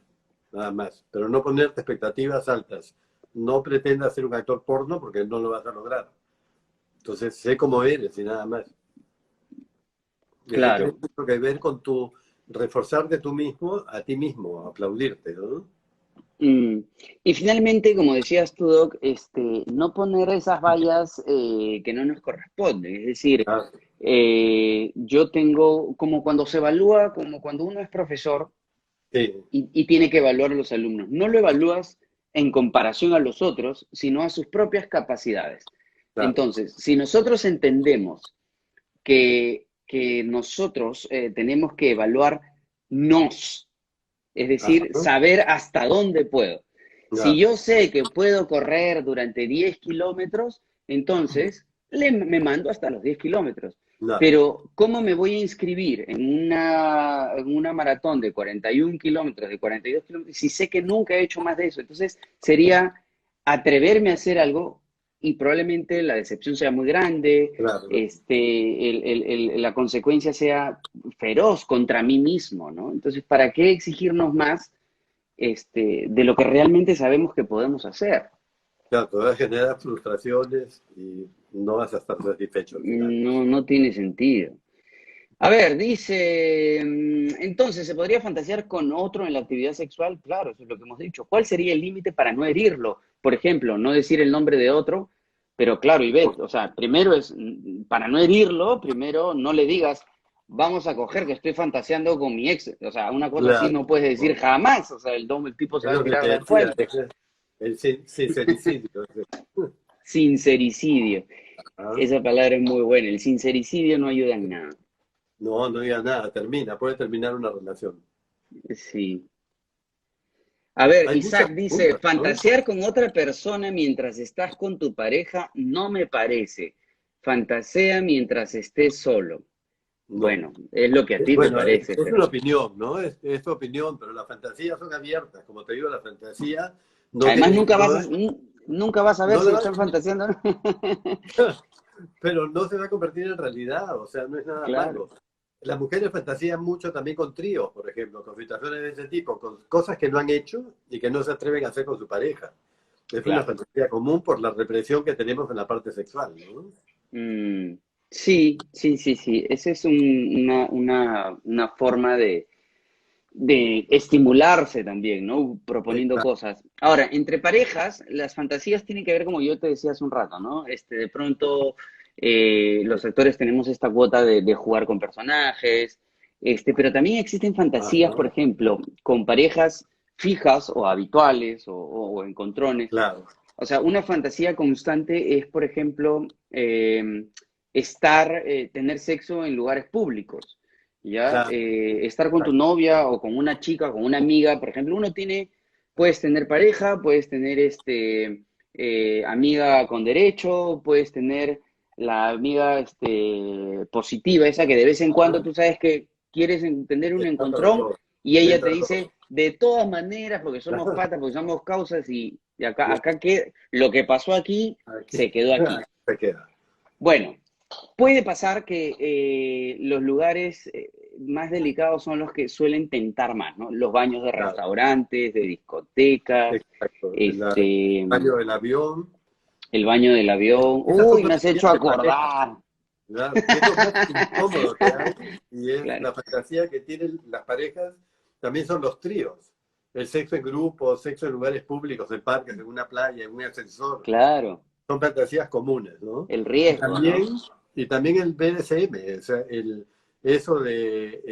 nada más. Pero no ponerte expectativas altas. No pretendas ser un actor porno porque no lo vas a lograr. Entonces, sé cómo eres y nada más. Y eso tiene Claro. mucho que ver con tu reforzarte tú mismo, a ti mismo, aplaudirte, ¿no? Mm. Y finalmente, como decías tú, Doc, no poner esas vallas que no nos corresponden. Es decir, Ah, yo tengo, como cuando se evalúa, como cuando uno es profesor sí, y tiene que evaluar a los alumnos, no lo evalúas en comparación a los otros, sino a sus propias capacidades. claro. Entonces, si nosotros entendemos que nosotros tenemos que evaluarnos, es Ajá, decir, saber hasta dónde puedo. Si ya, yo sé que puedo correr durante 10 kilómetros, entonces me mando hasta los 10 kilómetros. ya. Pero, ¿cómo me voy a inscribir en una maratón de 41 kilómetros, de 42 kilómetros, si sé que nunca he hecho más de eso? Entonces, sería atreverme a hacer algo y probablemente la decepción sea muy grande, Claro, la consecuencia sea feroz contra mí mismo, ¿no? Entonces, ¿para qué exigirnos más de lo que realmente sabemos que podemos hacer? claro, te va a generar frustraciones y no vas a estar satisfecho al final. No, no tiene sentido. A ver, dice, entonces, ¿se podría fantasear con otro en la actividad sexual? Claro, eso es lo que hemos dicho. ¿Cuál sería el límite para no herirlo? Por ejemplo, no decir el nombre de otro, pero claro, Ivette, o sea, primero es, para no herirlo, primero no le digas, vamos a coger que estoy fantaseando con mi ex. O sea, una cosa así Claro, no puedes decir jamás. O sea, el tipo se es va a lo que tirar te del decía, puente. el sincericidio. Sincericidio. ¿Ah? Esa palabra es muy buena. El sincericidio no ayuda en nada. No, no diga nada, puede terminar una relación. Sí. A ver, Hay muchas Isaac dice, preguntas, ¿no? fantasear con otra persona mientras estás con tu pareja no me parece. Fantasea mientras estés solo. No. Bueno, es lo que a ti te Bueno, parece, es una pero opinión, ¿no? Es tu opinión, pero las fantasías son abiertas. Como te digo, la fantasía no además tiene, no, nunca vas a ver no si la va- están fantaseando, ¿no? pero no se va a convertir en realidad, o sea, no es nada Claro, malo. Las mujeres fantasían mucho también con tríos, por ejemplo, con situaciones de ese tipo, con cosas que no han hecho y que no se atreven a hacer con su pareja. Es una claro. fantasía común por la represión que tenemos en la parte sexual, ¿no? Mm, sí, sí, sí, sí. Esa es una forma de estimularse también, ¿no? Proponiendo Exacto. cosas. Ahora, entre parejas, las fantasías tienen que ver, como yo te decía hace un rato, ¿no? De pronto, los actores tenemos esta cuota de jugar con personajes, pero también existen fantasías, por Ajá, ejemplo, con parejas fijas o habituales o encontrones. claro. O sea, una fantasía constante es, por ejemplo, tener sexo en lugares públicos, ¿ya? Claro, Estar con tu exacto. novia o con una chica, con una amiga, por ejemplo, puedes tener pareja, puedes tener amiga con derecho, puedes tener la amiga positiva, esa que de vez en cuando Ajá. tú sabes que quieres tener un Está para encontrón todo. y ella te Entra todo. dice, de todas maneras, porque somos patas, porque somos causas y acá que lo que pasó aquí Aquí, se quedó aquí. aquí se queda. Bueno, puede pasar que los lugares más delicados son los que suelen tentar más, ¿no? Los baños de Claro, restaurantes, de discotecas, exacto. El este, baño del avión. el baño del avión. Esas son Uy, me has fantasías hecho de pareja, acordar. claro, que es lo más incómodo que hay y es Claro, la fantasía que tienen las parejas. También son los tríos. El sexo en grupo, sexo en lugares públicos, en parques, en una playa, en un ascensor. claro. Son fantasías comunes, ¿no? El Y riesgo, también, ¿no? y también el BDSM, o sea, eso de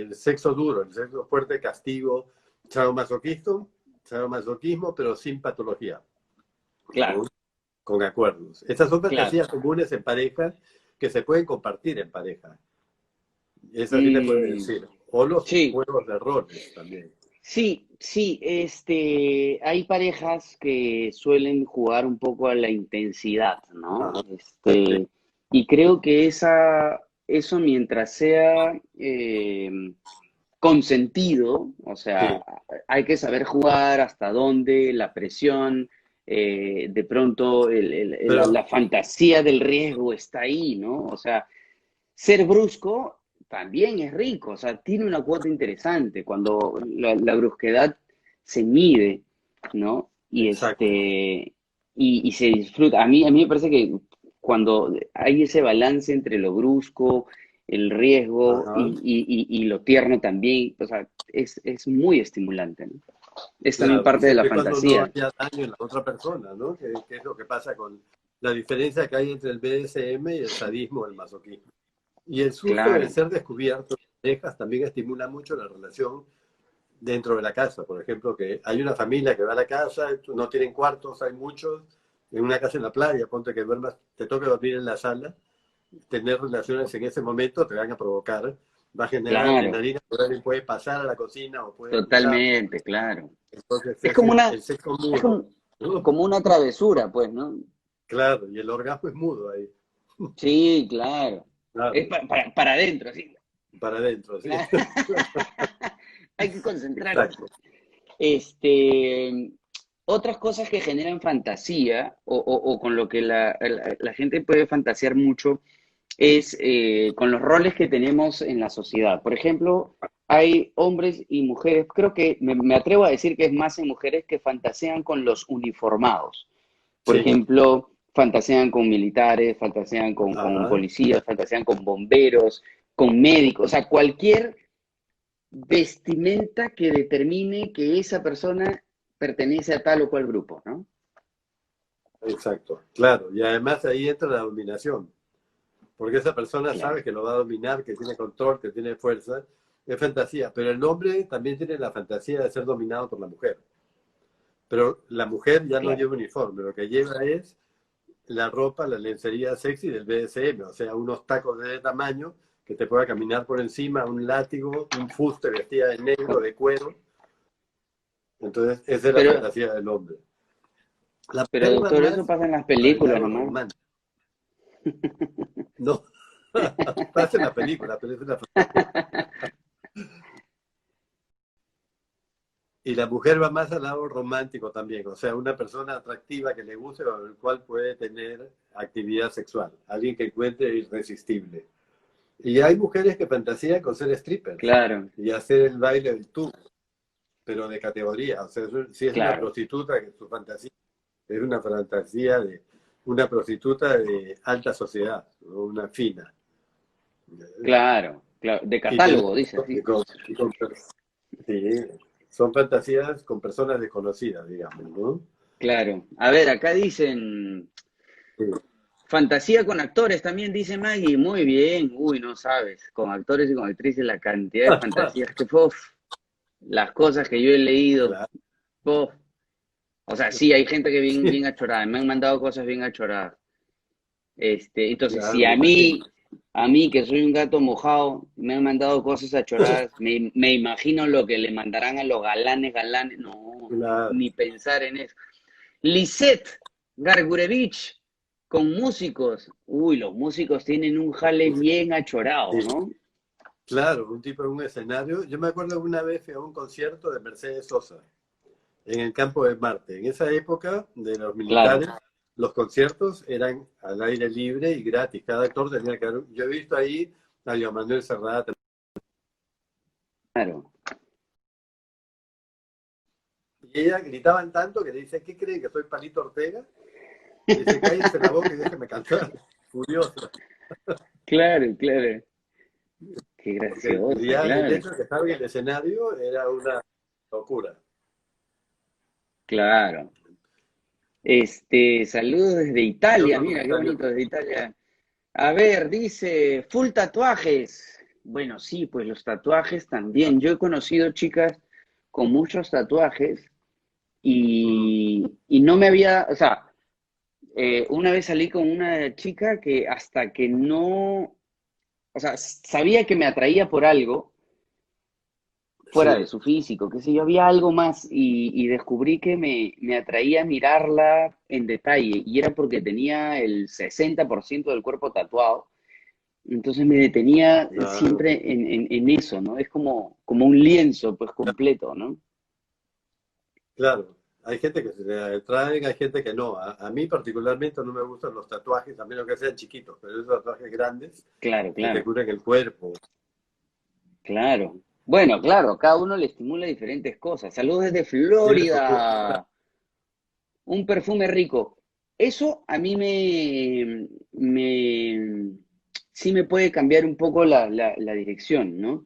el sexo duro, el sexo fuerte, castigo, sadomasoquismo, pero sin patología, Claro, ¿no? Con acuerdos. Estas son claro. fantasías comunes en pareja que se pueden compartir en pareja. Eso sí te puedo Mm, decir. O los sí, juegos de roles también. sí, sí, hay parejas que suelen jugar un poco a la intensidad, ¿no? Ajá, sí, Y creo que eso mientras sea consentido, o sea, sí, hay que saber jugar hasta dónde, la presión, de pronto pero la fantasía del riesgo está ahí, ¿no? O sea, ser brusco también es rico, o sea, tiene una cuota interesante cuando la brusquedad se mide, ¿no? exacto. Y se disfruta. A mí me parece que cuando hay ese balance entre lo brusco, el riesgo Ajá. y lo tierno también, o sea, es muy estimulante, ¿no? Es también Claro, y parte de la siempre y cuando no fantasía. haya daño en la otra persona, ¿no? Que es lo que pasa con la diferencia que hay entre el BDSM y el sadismo, el masoquismo. Y el susto del Claro, ser descubierto en parejas también estimula mucho la relación dentro de la casa. Por ejemplo, que hay una familia que va a la casa, no tienen cuartos, hay muchos, en una casa en la playa, ponte que duermas, te toca dormir en la sala, tener relaciones en ese momento te van a provocar, va a generar claro, adrenalina, pero alguien puede pasar a la cocina o puede escuchar. totalmente, claro. Entonces Es es como el sexo es mudo, como, ¿no? como una travesura, pues, ¿no? Claro, y el orgasmo es mudo ahí. Sí, claro. Es Claro, para adentro, sí. para adentro, sí. Claro. Hay que concentrarse. Exacto. Este, otras cosas que generan fantasía o con lo que la gente puede fantasear mucho es con los roles que tenemos en la sociedad. Por ejemplo, hay hombres y mujeres, creo que me atrevo a decir que es más en mujeres que fantasean con los uniformados. Por Sí, ejemplo, fantasean con militares, fantasean con ajá, policías, fantasean con bomberos, con médicos, o sea, cualquier vestimenta que determine que esa persona pertenece a tal o cual grupo, ¿no? exacto. Claro, y además ahí entra la dominación, porque esa persona Claro, sabe que lo va a dominar, que tiene control, que tiene fuerza, es fantasía, pero el hombre también tiene la fantasía de ser dominado por la mujer. Pero la mujer ya no claro, lleva uniforme, lo que lleva es la ropa, la lencería sexy del BDSM, o sea, unos tacos de tamaño que te pueda caminar por encima, un látigo, un fuste vestida de negro, de cuero. Entonces, esa es la Pero, fantasía del hombre. La pero mujer va doctor, eso más pasa en las para el películas lado nomás. romántico. No, pasa en la película, pero es una fantasía. Y la mujer va más al lado romántico también, o sea, una persona atractiva que le guste o con el cual puede tener actividad sexual, alguien que encuentre irresistible. Y hay mujeres que fantasían con ser strippers Claro, y hacer el baile del tubo, pero de categoría. O sea, si es una claro, prostituta, que su fantasía es una fantasía de una prostituta de alta sociedad, ¿no? Una fina. claro, claro. De Y te catálogo, dice y así. sí, son fantasías con personas desconocidas, digamos, ¿no? Claro. A ver, acá dicen, Sí. fantasía con actores, también dice Maggie. Muy bien. Uy, no sabes. Con actores y con actrices, la cantidad de fantasías que, uf, las cosas que yo he leído. Claro, Uf. O sea, sí, hay gente que bien, bien achorada. Me han mandado cosas bien achoradas. Entonces, claro, si me imagino. a mí que soy un gato mojado, me han mandado cosas achoradas, me imagino lo que le mandarán a los galanes, galanes. No, Claro, ni pensar en eso. Lisette Gargurevich con músicos. Uy, los músicos tienen un jale bien achorado, sí, ¿no? claro, un tipo en un escenario. Yo me acuerdo una vez fui a un concierto de Mercedes Sosa en el campo de Marte. En esa época de los Claro, militares, los conciertos eran al aire libre y gratis. Cada actor tenía que dar. Yo he visto ahí a Joan Manuel Serrat. claro. Y ella gritaban tanto que le dice, ¿qué creen que soy Palito Ortega? Le dice, cállese la boca y déjeme cantar. Furiosa. Claro, claro. Qué Porque graciosa, ya el claro. hecho de que estaba en el escenario era una locura. Claro. Saludos desde ¿Qué Italia, otro mira, qué comentario? bonito desde Italia. A ver, dice, full tatuajes. Bueno, sí, pues los tatuajes también. Yo he conocido chicas con muchos tatuajes Mm, y no me había, o sea, una vez salí con una chica que hasta que no, o sea, sabía que me atraía por algo fuera de sí, su físico, qué sé yo, había algo más y descubrí que me atraía mirarla en detalle y era porque tenía el 60% del cuerpo tatuado. Entonces me detenía claro. siempre en eso, ¿no? Es como un lienzo, pues completo, ¿no? Claro, hay gente que se le atraen, hay gente que no. A mí particularmente no me gustan los tatuajes, a menos que sean chiquitos, pero esos tatuajes grandes Claro, que te claro, cubren el cuerpo. claro. Bueno, claro, cada uno le estimula diferentes cosas. Saludos desde Tienes tu punto. Florida. Un perfume rico. Eso a mí sí me puede cambiar un poco la dirección, ¿no?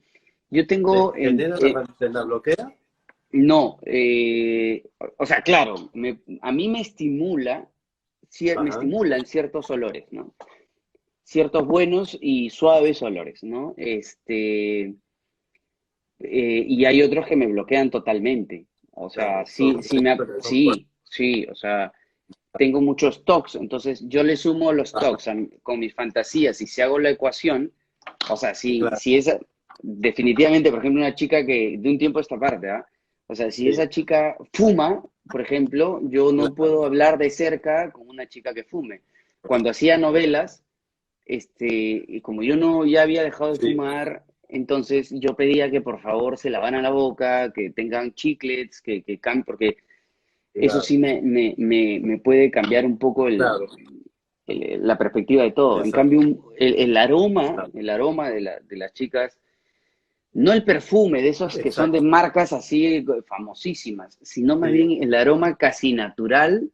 Yo ¿Te tengo, genera te la bloquea? no, o sea, claro, a mí me estimula, me Ajá, estimulan ciertos olores, ¿no? Ciertos buenos y suaves olores, ¿no? Y hay otros que me bloquean totalmente. O sea, claro, son, son fuertes. sí, o sea, tengo muchos TOCs, entonces yo le sumo los Ajá, TOCs con mis fantasías y si hago la ecuación, o sea, claro, si esa, definitivamente, por ejemplo, una chica que de un tiempo a esta parte, ¿ah? O sea, si sí, esa chica fuma, por ejemplo, yo no claro, puedo hablar de cerca con una chica que fume. Cuando hacía novelas, y como yo no ya había dejado de sí, fumar, entonces yo pedía que por favor se lavaran la boca, que tengan chiclets, que cambien, porque eso claro, sí me puede cambiar un poco claro, la perspectiva de todo. En exacto, cambio, claro, el aroma de las chicas, no el perfume de esos que son de exacto, marcas así famosísimas, sino más sí, bien el aroma casi natural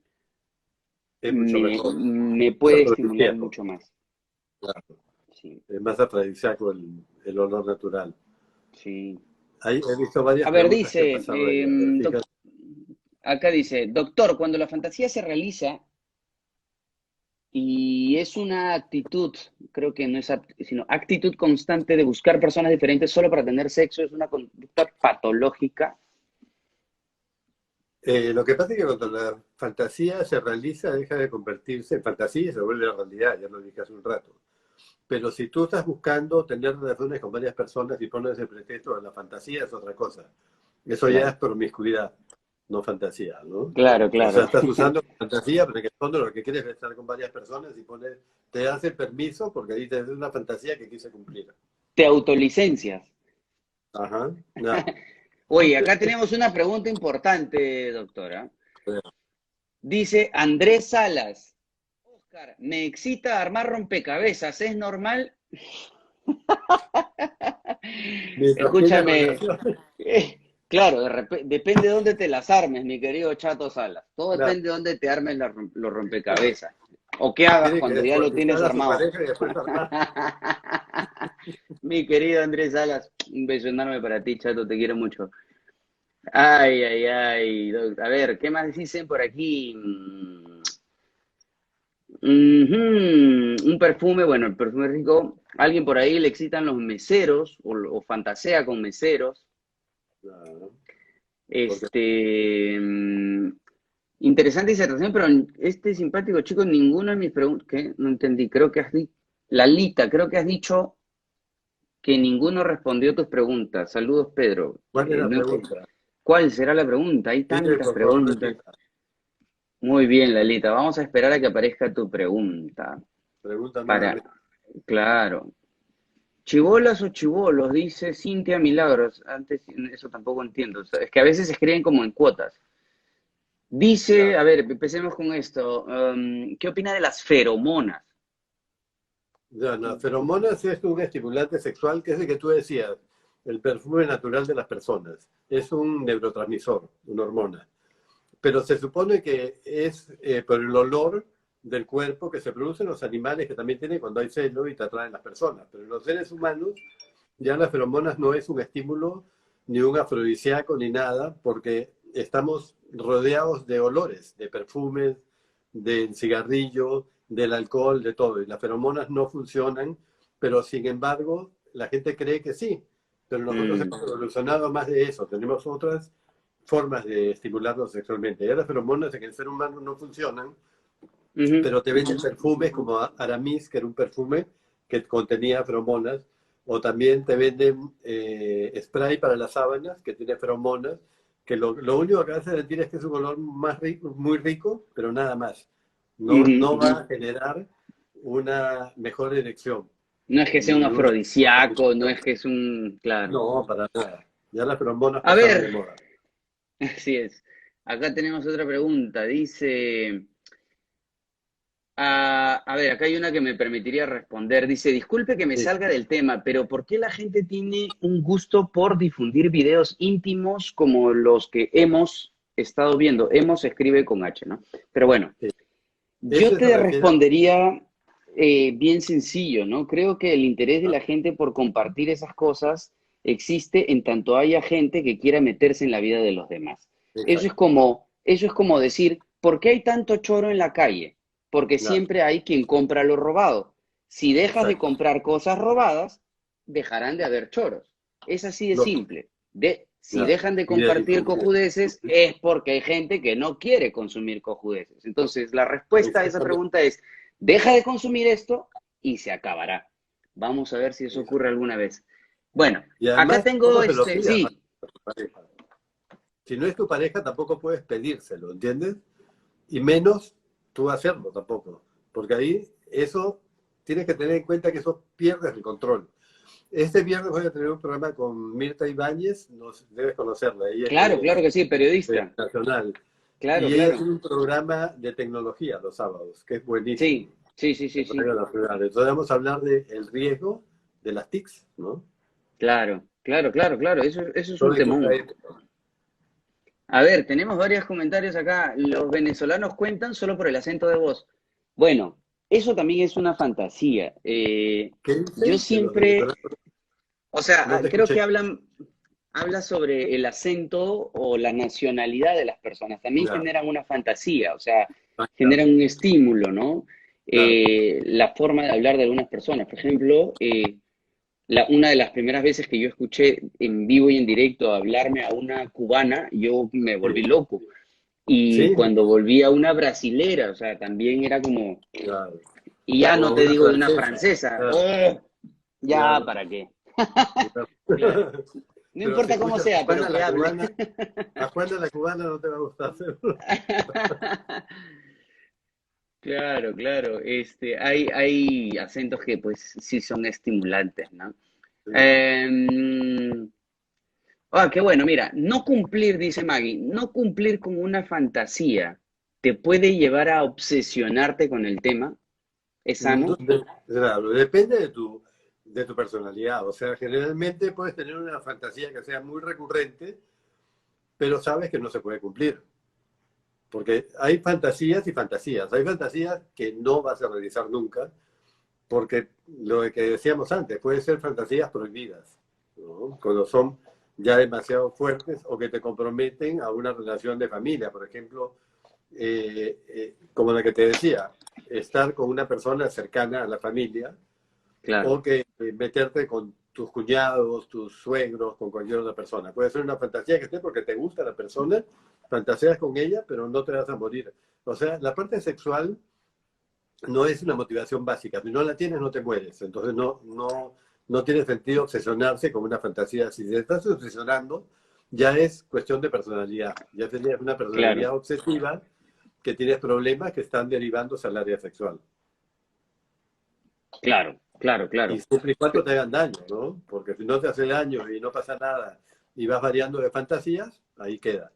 es mucho mejor. me Es puede estimular afrodisíaco, mucho más. claro, Sí, es más afrodisíaco el olor natural. sí. Ahí he visto varias A ver, preguntas que han dice, pasado ahí. A ver, fíjate. acá dice, doctor, cuando la fantasía se realiza, y es una actitud, creo que no es sino actitud constante de buscar personas diferentes solo para tener sexo, es una conducta patológica. Lo que pasa es que cuando la fantasía se realiza, deja de convertirse en fantasía y se vuelve a realidad, ya lo dije hace un rato. Pero si tú estás buscando tener relaciones con varias personas y pones el pretexto de la fantasía, es otra cosa. Eso ya es Claro, promiscuidad, no fantasía, ¿no? claro, O sea, claro. estás usando fantasía, pero en el fondo lo que quieres es estar con varias personas y pones, te das el permiso porque dices, es una fantasía que quise cumplir. Te autolicencias. Ajá, ya. Oye, acá tenemos una pregunta importante, doctora. Dice Andrés Salas. Oscar, me excita armar rompecabezas, ¿es normal? Mientras tienes Escúchame, relaciones, claro, depende de dónde te las armes, mi querido Chato Salas. Todo claro. depende de dónde te armes los rompecabezas. O qué hagas Quiere que cuando ya lo tienes descuartizar a su armado. pareja y después armar. Mi querido Andrés Salas, un beso enorme para ti, Chato, te quiero mucho. Ay, ay, ay. A ver, ¿qué más dicen por aquí? Un perfume, bueno, el perfume rico. Alguien por ahí le excitan los meseros o fantasea con meseros. Claro, porque Interesante disertación, pero este simpático chico, ninguno de mis preguntas, ¿qué? No entendí, creo que has dicho, Lalita, creo que has dicho que ninguno respondió tus preguntas. Saludos, Pedro. ¿cuál es la No pregunta? ¿Cuál será la pregunta? Hay Sí, tantas por favor, preguntas. repita. Muy bien, Lalita, vamos a esperar a que aparezca tu pregunta. Pregunta Para, nuevamente. claro. Chibolas o chibolos, dice Cintia Milagros. Antes eso tampoco entiendo. O sea, es que a veces se escriben como en cuotas. Dice, Ya. a ver, empecemos con esto. ¿Qué opina de las feromonas? Ya, no, feromonas es un estimulante sexual que es el que tú decías, el perfume natural de las personas. Es un neurotransmisor, una hormona. Pero se supone que es por el olor del cuerpo que se produce en los animales que también tienen cuando hay celo y te atraen las personas. Pero en los seres humanos ya las feromonas no es un estímulo ni un afrodisíaco ni nada, porque estamos rodeados de olores, de perfumes, del cigarrillo, del alcohol, de todo. Y las feromonas no funcionan, pero sin embargo la gente cree que sí. Pero nosotros Mm, hemos evolucionado más de eso. Tenemos otras formas de estimularnos sexualmente. Ya las feromonas en el ser humano no funcionan, ujú, pero te venden perfumes como Aramis, que era un perfume que contenía feromonas, o también te venden spray para las sábanas, que tiene feromonas, que lo único que hace sentir es que es un olor más rico, muy rico, pero nada más. No, ujú, no va ujú. a generar una mejor erección, No es que sea un ni una mejor afrodisíaco, no satisfacción. es que es un... Claro. No, para nada. Ya las feromonas A pasaron ver, de moda. así es. Acá tenemos otra pregunta. Dice, a ver, acá hay una que me permitiría responder. Dice, disculpe que me Sí. salga del tema, pero ¿por qué la gente tiene un gusto por difundir videos íntimos como los que hemos estado viendo? Hemos se escribe con H, ¿no? Pero bueno, Sí. yo Ese se te refiere a... respondería bien sencillo, ¿no? Creo que el interés de la gente por compartir esas cosas existe en tanto haya gente que quiera meterse en la vida de los demás. Exacto. Eso es como decir, ¿por qué hay tanto choro en la calle? Porque Claro. siempre hay quien compra lo robado. Si dejas de Exacto. comprar cosas robadas, dejarán de haber choros. Es así de Lógico. simple. Si Ya. dejan de Y de compartir difundir. cojudeces es porque hay gente que no quiere consumir cojudeces. Entonces, la respuesta a esa Exactamente. pregunta es, deja de consumir esto y se acabará. Vamos a ver si eso ocurre alguna vez. Bueno, Y acá además, tengo tampoco se lo pidas a sí, tu pareja. Si no es tu pareja, tampoco puedes pedírselo, ¿entiendes? Y menos tú hacerlo tampoco. Porque ahí eso, tienes que tener en cuenta que eso pierdes el control. Este viernes voy a tener un programa con Mirta Ibáñez, nos debes conocerla, ella es claro, claro que sí, periodista. nacional. Claro, Y ella claro. tiene un programa de tecnología los sábados, que es buenísimo. Sí, sí, sí, sí, En sí. Radio Nacional. Entonces vamos a hablar del riesgo de las TICs, ¿no? Claro, claro, claro, claro. Eso es un Sobre esta temón. época. A ver, tenemos varios comentarios acá. Los venezolanos cuentan solo por el acento de voz. Bueno, eso también es una fantasía. ¿Qué Yo dice? Que los siempre, venezolanos... o sea, No te creo escuché. que habla sobre el acento o la nacionalidad de las personas. También Ya. generan una fantasía, o sea, Ah, claro, generan un estímulo, ¿no? claro. La forma de hablar de algunas personas. Por ejemplo, una de las primeras veces que yo escuché en vivo y en directo hablarme a una cubana, yo me Sí, volví loco. Y Sí, cuando volví a una brasilera, o sea, también era como, claro. y ya O no a te una digo de una francesa, francesa, claro, ¡oh! Ya, claro. ¿para qué? Una- Claro. No Pero si importa cómo escuchas sea, pero que hable. A Juana la cubana no te va a gustar, seguro. Claro, claro. Hay acentos que pues sí son estimulantes, ¿no? Sí. Em, qué bueno, mira, no cumplir, dice Maggie, no cumplir con una fantasía te puede llevar a obsesionarte con el tema. ¿Es sano? Claro, depende de tu personalidad. O sea, generalmente puedes tener una fantasía que sea muy recurrente, pero sabes que no se puede cumplir. Porque hay fantasías y fantasías. Hay fantasías que no vas a realizar nunca, porque lo que decíamos antes, pueden ser fantasías prohibidas, ¿no? Cuando son ya demasiado fuertes o que te comprometen a una relación de familia. Por ejemplo, como la que te decía, estar con una persona cercana a la familia Claro, o que meterte con tus cuñados, tus suegros, con cualquier otra persona. Puede ser una fantasía que esté porque te gusta la persona, fantaseas con ella, pero no te vas a morir. O sea, la parte sexual no es una motivación básica. Si no la tienes, no te mueres. Entonces no tiene sentido obsesionarse con una fantasía. Si te estás obsesionando, ya es cuestión de personalidad. Ya tenías una claro, personalidad obsesiva que tienes problemas que están derivándose al área sexual. claro, claro, Y claro. siempre y cuando te hagan daño, ¿no? Porque si no te hace daño y no pasa nada y vas variando de fantasías, ahí queda.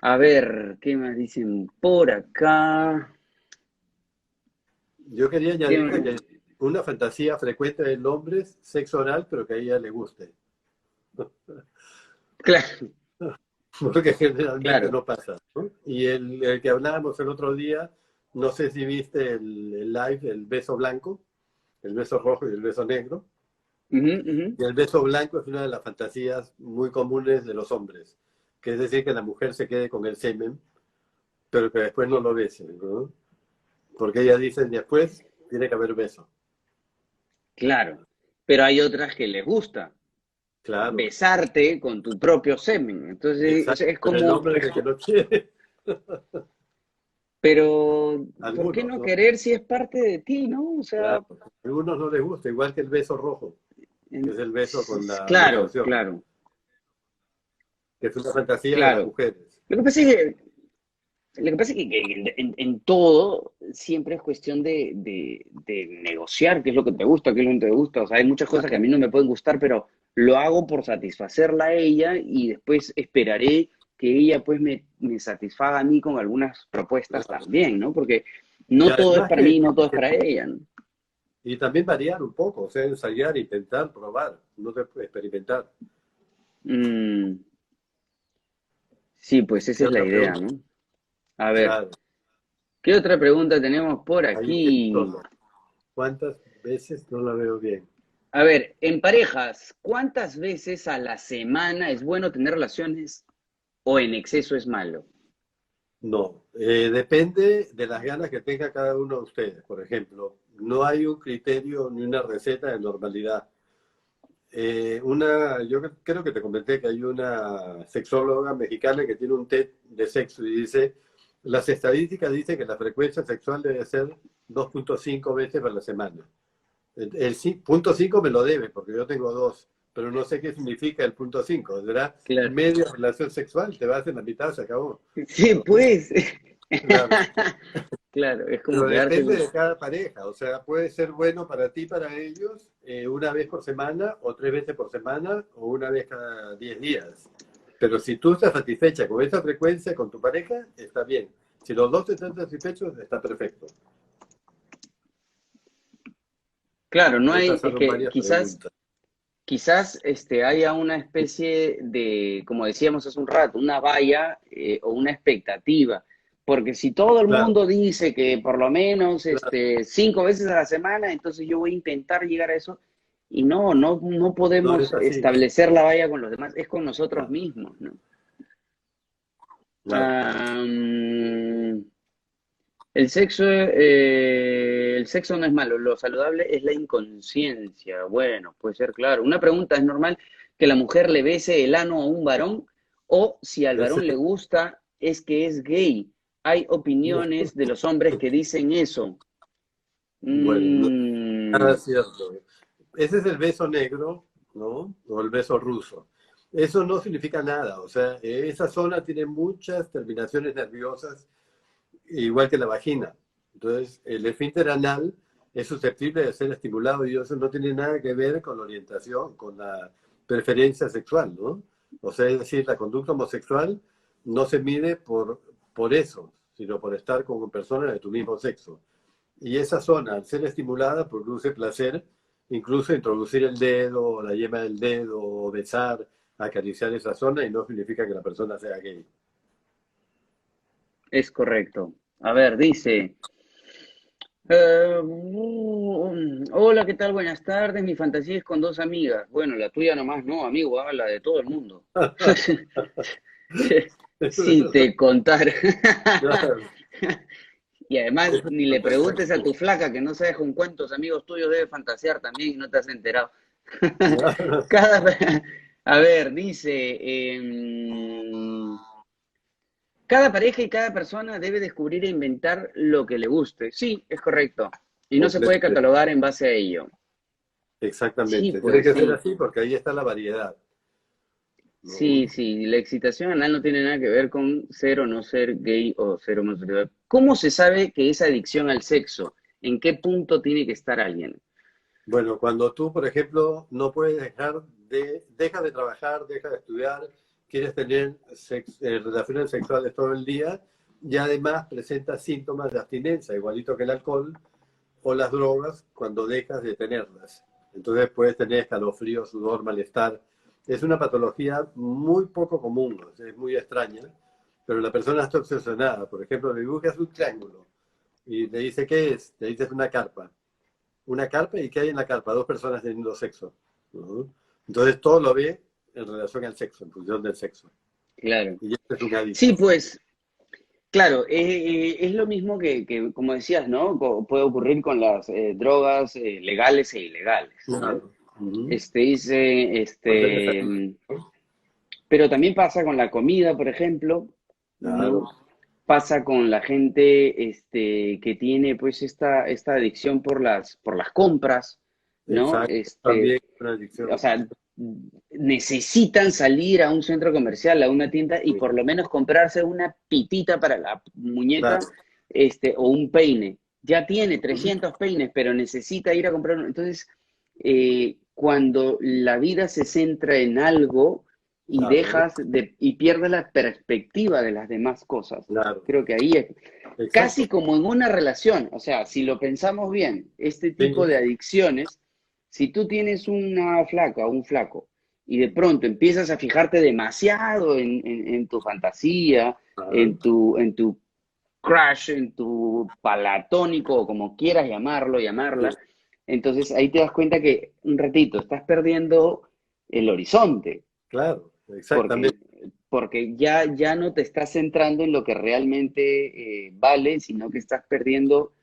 A ver, ¿qué más dicen por acá? Yo quería añadirte ¿Qué- que una fantasía frecuente del hombre es sexo oral, pero que a ella le guste. Claro, Porque generalmente claro. no pasa, ¿no? Y el que hablábamos el otro día, no sé si viste el live, el beso blanco, el beso rojo y el beso negro. Ujú, ujú. Y el beso blanco es una de las fantasías muy comunes de los hombres, que es decir, que la mujer se quede con el semen, pero que después no lo bese, ¿no? Porque ellas dicen, después tiene que haber beso. Claro. Pero hay otras que les gusta Claro, besarte con tu propio semen. Entonces, exacto. es Pero el como, hombre que no quiere, pero ¿por qué algunos, no ¿no? querer si es parte de ti, ¿no? O sea, Claro, a algunos no les gusta, igual que el beso rojo, que en- es el beso con la claro, vibración, claro, que es una fantasía de las claro. mujeres. Lo que pasa es que Lo que pasa es que en todo siempre es cuestión de negociar qué es lo que te gusta, qué es lo que no te gusta. O sea, hay muchas cosas que a mí no me pueden gustar, pero lo hago por satisfacerla a ella y después esperaré que ella pues me satisfaga a mí con algunas propuestas Claro. también, ¿no? Porque Y no todo es además para mí, no todo es para ella, ¿no? y también variar un poco, o sea, ensayar, intentar, probar, no experimentar. Mm, sí, pues esa ¿Qué es la otra idea, pregunta? ¿no? A ver, Claro, ¿qué otra pregunta tenemos por ahí tienes aquí? todo. ¿Cuántas veces no la veo bien? A ver, en parejas, ¿cuántas veces a la semana es bueno tener relaciones o en exceso es malo? No, depende de las ganas que tenga cada uno de ustedes. Por ejemplo, no hay un criterio ni una receta de normalidad. Yo creo que te comenté que hay una sexóloga mexicana que tiene un TED de sexo y dice, las estadísticas dicen que la frecuencia sexual debe ser 2.5 veces por la semana. Punto 5 me lo debe porque yo tengo dos, pero no sé qué significa el punto 5. ¿Será Claro. media relación sexual? Te vas en la mitad, se acabó. Sí, pues. Claro. Claro, es como Pero quedarse depende con... de cada pareja, o sea, puede ser bueno para ti, para ellos, una vez por semana, o 3 veces por semana, o una vez cada 10 días. Pero si tú estás satisfecha con esa frecuencia con tu pareja, está bien. Si los dos están satisfechos, está perfecto. Claro, no hay, Estas es fueron que varias quizás, preguntas. quizás haya una especie de, como decíamos hace un rato, una valla o una expectativa. Porque si todo el Claro, mundo dice que por lo menos claro, 5 veces a la semana, entonces yo voy a intentar llegar a eso. Y no no podemos es así. establecer la valla con los demás, es con nosotros Claro, mismos, ¿no? claro. El sexo no es malo, lo saludable es la inconsciencia. Bueno, puede ser claro. Una pregunta, ¿es normal que la mujer le bese el ano a un varón? O si al Ese- varón le gusta, es que es gay. Hay opiniones de los hombres que dicen eso. Bueno, no, nada Mm, cierto. Ese es el beso negro, ¿no? O el beso ruso. Eso no significa nada, o sea, esa zona tiene muchas terminaciones nerviosas, igual que la vagina. Entonces, el esfínter anal es susceptible de ser estimulado y eso no tiene nada que ver con la orientación, con la preferencia sexual, ¿no? O sea, es decir, la conducta homosexual no se mide por eso, sino por estar con personas de tu mismo sexo. Y esa zona, al ser estimulada, produce placer, incluso introducir el dedo, o la yema del dedo, o besar, acariciar esa zona, y no significa que la persona sea gay. es correcto. A ver, dice, hola, ¿qué tal? Buenas tardes. Mi fantasía es con dos amigas. Bueno, la tuya nomás no, amigo, habla de todo el mundo. Si te contara. Claro. Y además, ni le preguntes a tu flaca que no sabes con cuántos amigos tuyos debe fantasear también y no te has enterado. Cada, a ver, dice, cada pareja y cada persona debe descubrir e inventar lo que le guste. Sí, es correcto. Y no se puede Completamente. catalogar en base a ello. Sí, Exactamente. Tiene pues que ser sí. así porque ahí está la variedad, Sí, ¿no? sí, la excitación anal no tiene nada que ver con ser o no ser gay o ser homosexual. ¿Cómo se sabe que es adicción al sexo? ¿En qué punto tiene que estar alguien? Bueno, cuando tú, por ejemplo, no puedes dejas de trabajar, dejas de estudiar, quieres tener relaciones sexuales todo el día y además presentas síntomas de abstinencia, igualito que el alcohol o las drogas, cuando dejas de tenerlas. Entonces puedes tener escalofrío, sudor, malestar. Es una patología muy poco común, ¿no? Es muy extraña, pero la persona está obsesionada. Por ejemplo, le dibujas un triángulo y le dice, ¿qué es? Le dices una carpa y ¿qué hay en la carpa? Dos personas teniendo sexo, ¿no? Entonces todo lo ve en relación al sexo, en función del sexo. Claro. Y este es un Sí, adicto. pues, claro, es lo mismo que, como decías, ¿no? Puede ocurrir con las drogas legales e ilegales, ¿no? Claro. Ujú. Dice, Porque eres adicto, ¿no? pero también pasa con la comida, por ejemplo, Claro. ¿no? Pasa con la gente que tiene pues esta adicción por las compras, ¿no? Exacto. También una adicción. O sea, necesitan salir a un centro comercial, a una tienda y Sí. por lo menos comprarse una pitita para la muñeca, Claro. o un peine. Ya tiene Ujú. 300 peines, pero necesita ir a comprar uno. Entonces, cuando la vida se centra en algo y Claro. y pierdes la perspectiva de las demás cosas, Claro. creo que ahí es Exacto. casi como en una relación. O sea, si lo pensamos bien, este Sí. tipo de adicciones, si tú tienes una flaca o un flaco y de pronto empiezas a fijarte demasiado en tu fantasía, Claro. en tu crush, en tu palatónico o como quieras llamarlo, Sí. llamarla, entonces ahí te das cuenta que un ratito estás perdiendo el horizonte, Claro. Exactamente. porque, porque ya no te estás centrando en lo que realmente vale, sino que estás perdiendo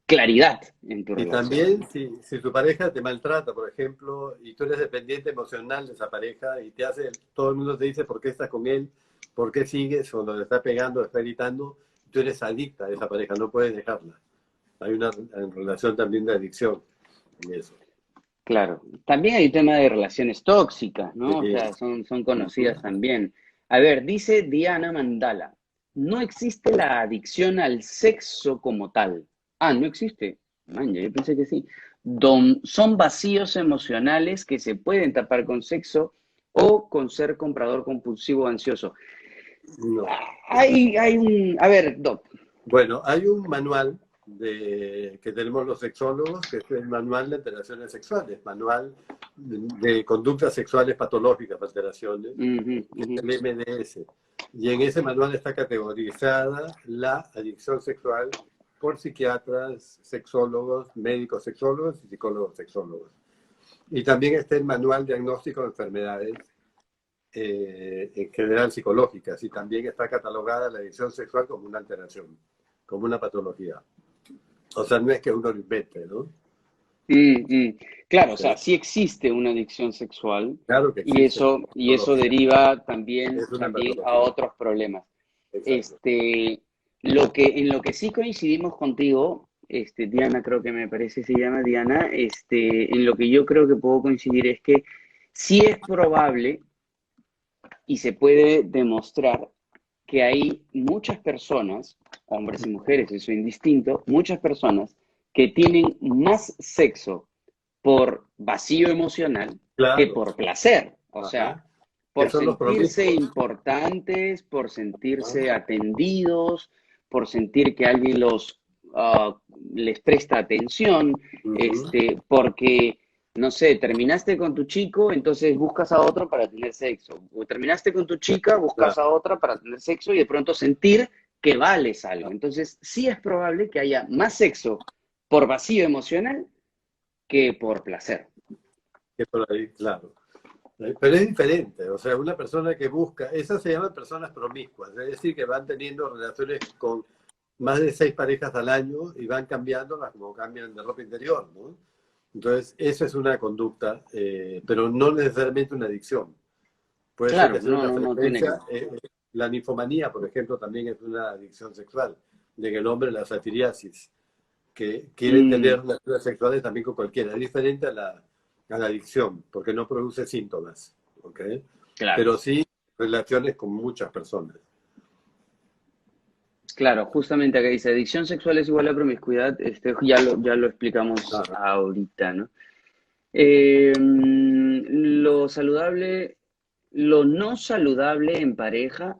claridad en tu Y relación. también si tu pareja te maltrata, por ejemplo, y tú eres dependiente emocional de esa pareja y todo el mundo te dice por qué estás con él, por qué sigues, cuando le está pegando, le está gritando, tú eres adicta a esa pareja, no puedes dejarla. Hay una relación también de adicción en eso. Claro, también hay un tema de relaciones tóxicas, Sí. ¿no? O sea, son conocidas Ujú. también. A ver, dice Diana Mandala, no existe la adicción al sexo como tal. Ah, no existe. Man, yo pensé que sí. Son vacíos emocionales que se pueden tapar con sexo o con ser comprador compulsivo o ansioso. No. Hay a ver, Doc. Bueno, hay un manual que tenemos los sexólogos, que es el manual de alteraciones sexuales, manual de conductas sexuales patológicas, alteraciones, Ujú, que es ujú. el MDS. Y en ese manual está categorizada la adicción sexual por psiquiatras, sexólogos, médicos sexólogos y psicólogos sexólogos. Y también está el manual diagnóstico de enfermedades, en general psicológicas, y también está catalogada la adicción sexual como una alteración, como una patología. O sea, no es que uno lo invente, ¿no? Mm. Claro, o ¿Ok? sea, sí existe una adicción sexual Claro que y existe, eso patología, deriva es una también a patología, otros problemas. exacto. Este, en lo que sí coincidimos contigo, Diana, creo que me parece se llama Diana, en lo que yo creo que puedo coincidir es que sí es probable y se puede demostrar que hay muchas personas, hombres y mujeres, eso indistinto, muchas personas que tienen más sexo por vacío emocional que Claro, por placer. O sea, ajá, que por son los sentirse promiscuos. importantes, por Ajá, sentirse atendidos, por sentir que alguien uh, les presta atención, ujú, porque, no sé, terminaste con tu chico, entonces buscas a otro para tener sexo. O terminaste con tu chica, buscas claro, a otra para tener sexo y de pronto sentir que vales algo. Entonces, sí es probable que haya más sexo por vacío emocional que por placer. que por ahí, claro. Pero es diferente, o sea, una persona que busca, esas se llaman personas promiscuas, es decir, que van teniendo relaciones con más de 6 parejas al año y van cambiándolas como cambian de ropa interior, ¿no? Entonces, eso es una conducta, pero no necesariamente una adicción. Puede ser Claro, que sea una no tiene que. frecuencia. La ninfomanía, por ejemplo, también es una adicción sexual, de que el hombre la satiriasis, que quiere tener Mm, relaciones sexuales también con cualquiera. Es diferente a la adicción, porque no produce síntomas, ¿ok? claro, Pero sí relaciones con muchas personas. claro, justamente acá dice, adicción sexual es igual a promiscuidad, ya lo explicamos Ajá. ahorita, ¿no? Lo saludable, lo no saludable en pareja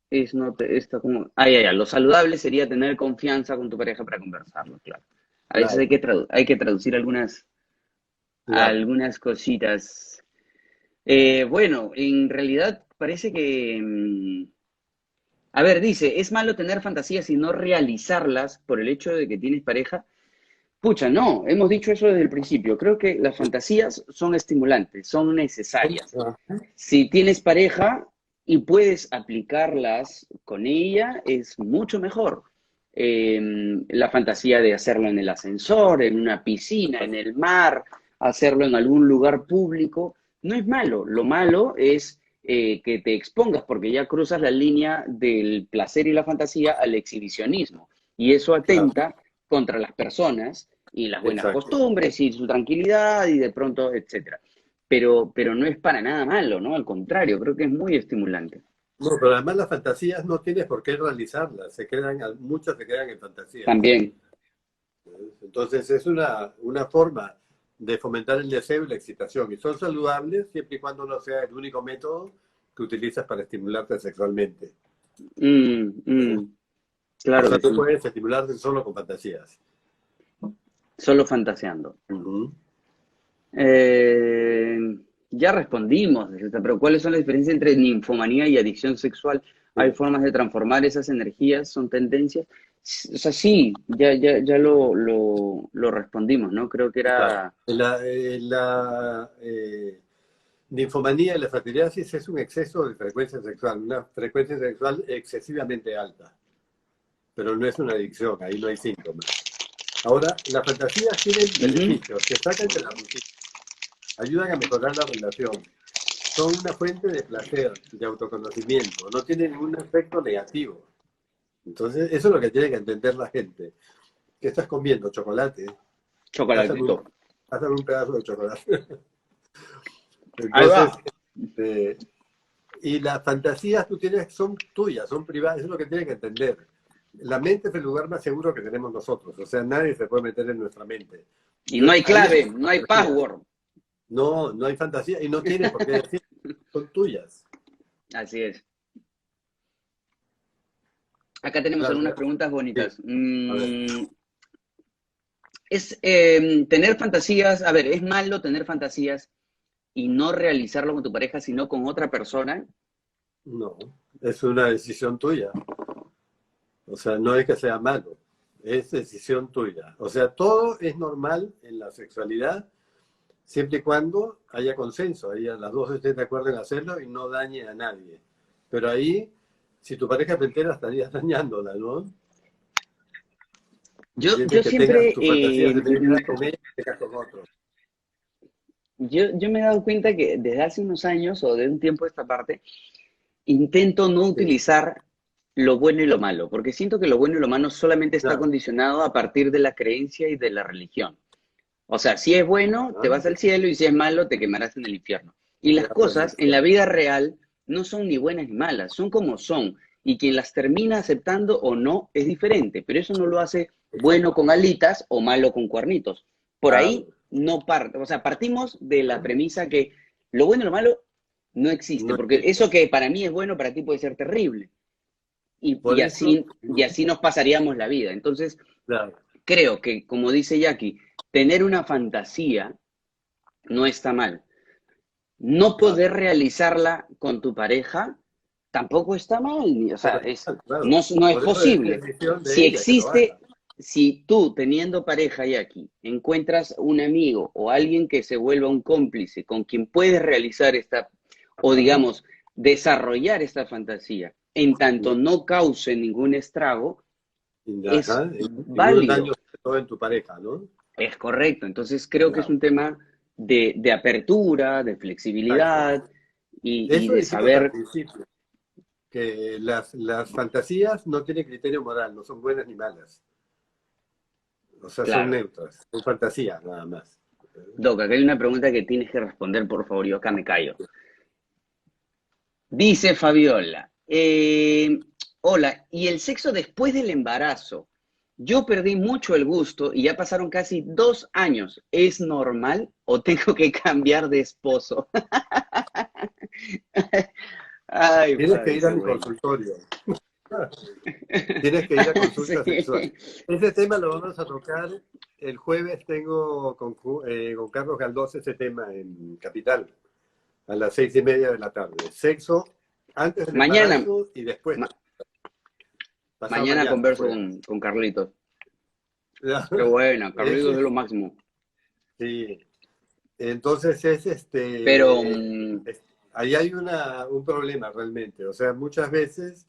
es no te, está como, lo saludable sería tener confianza con tu pareja para conversarlo, claro. A veces Claro, hay que traducir claro. algunas cositas. Bueno, en realidad parece que, a ver, dice, ¿es malo tener fantasías y no realizarlas por el hecho de que tienes pareja? Pucha, no, hemos dicho eso desde el principio. Creo que las fantasías son estimulantes, son necesarias. Ajá. Si tienes pareja y puedes aplicarlas con ella, es mucho mejor. La fantasía de hacerlo en el ascensor, en una piscina, en el mar, hacerlo en algún lugar público, no es malo. Lo malo es que te expongas porque ya cruzas la línea del placer y la fantasía al exhibicionismo. Y eso Claro, atenta contra las personas y las buenas exacto. costumbres y su tranquilidad y de pronto, etcétera. Pero no es para nada malo, ¿no? Al contrario, creo que es muy estimulante. No, pero además las fantasías no tienes por qué realizarlas, muchas se quedan en fantasías. También, Entonces es una forma de fomentar el deseo y la excitación. Y son saludables siempre y cuando no sea el único método que utilizas para estimularte sexualmente. ¿Eh? O claro sea, que tú sí, puedes estimularte solo con fantasías. solo fantaseando. Ujú. Eh, ya respondimos, pero ¿cuáles son las diferencias entre ninfomanía y adicción sexual? ¿Hay Sí. formas de transformar esas energías? ¿Son tendencias? O sea, sí, ya lo respondimos, ¿no? Creo que Claro. era. La ninfomanía y la fatiriasis es un exceso de frecuencia sexual, una frecuencia sexual excesivamente alta, pero no es una adicción, ahí no hay síntomas. Ahora, las fantasías tienen Ujú. beneficios, te sacan de la rutina, ayudan a mejorar la relación, son una fuente de placer, de autoconocimiento, no tienen ningún efecto negativo. Entonces, eso es lo que tiene que entender la gente. ¿Qué estás comiendo? ¿Chocolate? Pásame un, Chocolatito. pásame un pedazo de chocolate. Ahí va. Entonces, este, y las fantasías tú tienes, son tuyas, son privadas, eso es lo que tienes que entender. La mente es el lugar más seguro que tenemos nosotros, o sea, nadie se puede meter en nuestra mente. Y no Entonces, hay ahí hay clave, no hay fantasías. password. No, no hay fantasía y no tienes por qué decir, son tuyas. Así es. Acá tenemos Claro, algunas preguntas sí, bonitas. a ver. Es tener fantasías, a ver, ¿es malo tener fantasías y no realizarlo con tu pareja, sino con otra persona? No, es una decisión tuya. O sea, no es que sea malo, es decisión tuya. O sea, todo es normal en la sexualidad siempre y cuando haya consenso, ahí las dos estén de acuerdo en hacerlo y no dañe a nadie. Pero ahí, si tu pareja te entera, estarías dañándola, ¿no? Yo Sientes que tengas siempre, tus fantasías de vida con ella y te casas con otro. yo me he dado cuenta que desde hace unos años o de un tiempo a esta parte, intento no Sí, utilizar lo bueno y lo malo, porque siento que lo bueno y lo malo solamente está claro. condicionado a partir de la creencia y de la religión. O sea, si es bueno, te Ah, vas al cielo y si es malo, te quemarás en el infierno. Y te las vas al cosas en la infierno. vida real no son ni buenas ni malas, son como son. Y quien las termina aceptando o no es diferente, pero eso no lo hace bueno Exacto. con alitas o malo con cuernitos. Por Claro. ahí no parte, o sea, partimos de la premisa que lo bueno y lo malo no existe, No porque existe. eso que para mí es bueno, para ti puede ser terrible. Por eso, Y así nos pasaríamos la vida. Entonces, claro, creo que, como dice Jackie, tener una fantasía no está mal. No poder claro. realizarla con tu pareja tampoco está mal. O sea, Claro. no es Por eso es posible. decisión de Si ella que lo haga. existe, si tú teniendo pareja, Jackie, encuentras un amigo o alguien que se vuelva un cómplice con quien puedes realizar esta, o Ajá. digamos, desarrollar esta fantasía, en tanto no cause ningún estrago, es Ajá. Ningún daño válido. sobre todo en tu pareja, ¿no? Es correcto. Entonces creo que es Claro. un tema de apertura, de Exacto. flexibilidad y Eso de dijimos al saber, principio, que las fantasías no tienen criterio moral, no son buenas ni malas. O sea, son claro. neutras, son fantasías nada más. Doc, acá hay una pregunta que tienes que responder, por favor, yo acá me callo. Dice Fabiola, hola, ¿y el sexo después del embarazo? Yo perdí mucho el gusto y ya pasaron casi 2 años. ¿Es normal o tengo que cambiar de esposo? Ay, Tienes que Fabi, ir a qué mi bueno. consultorio. Tienes que ir a consulta sexual. Sí. Ese tema lo vamos a tocar el jueves. Tengo con Carlos Galdós ese tema en Capital, a las 6:30 de la tarde. Sexo antes del Mañana, embarazo y después. ma- Pasado mañana mañana, converso jueves. con Carlitos. Qué buena, Carlitos es Ese, lo máximo. sí. Entonces es Pero, ahí hay un problema realmente. O sea, muchas veces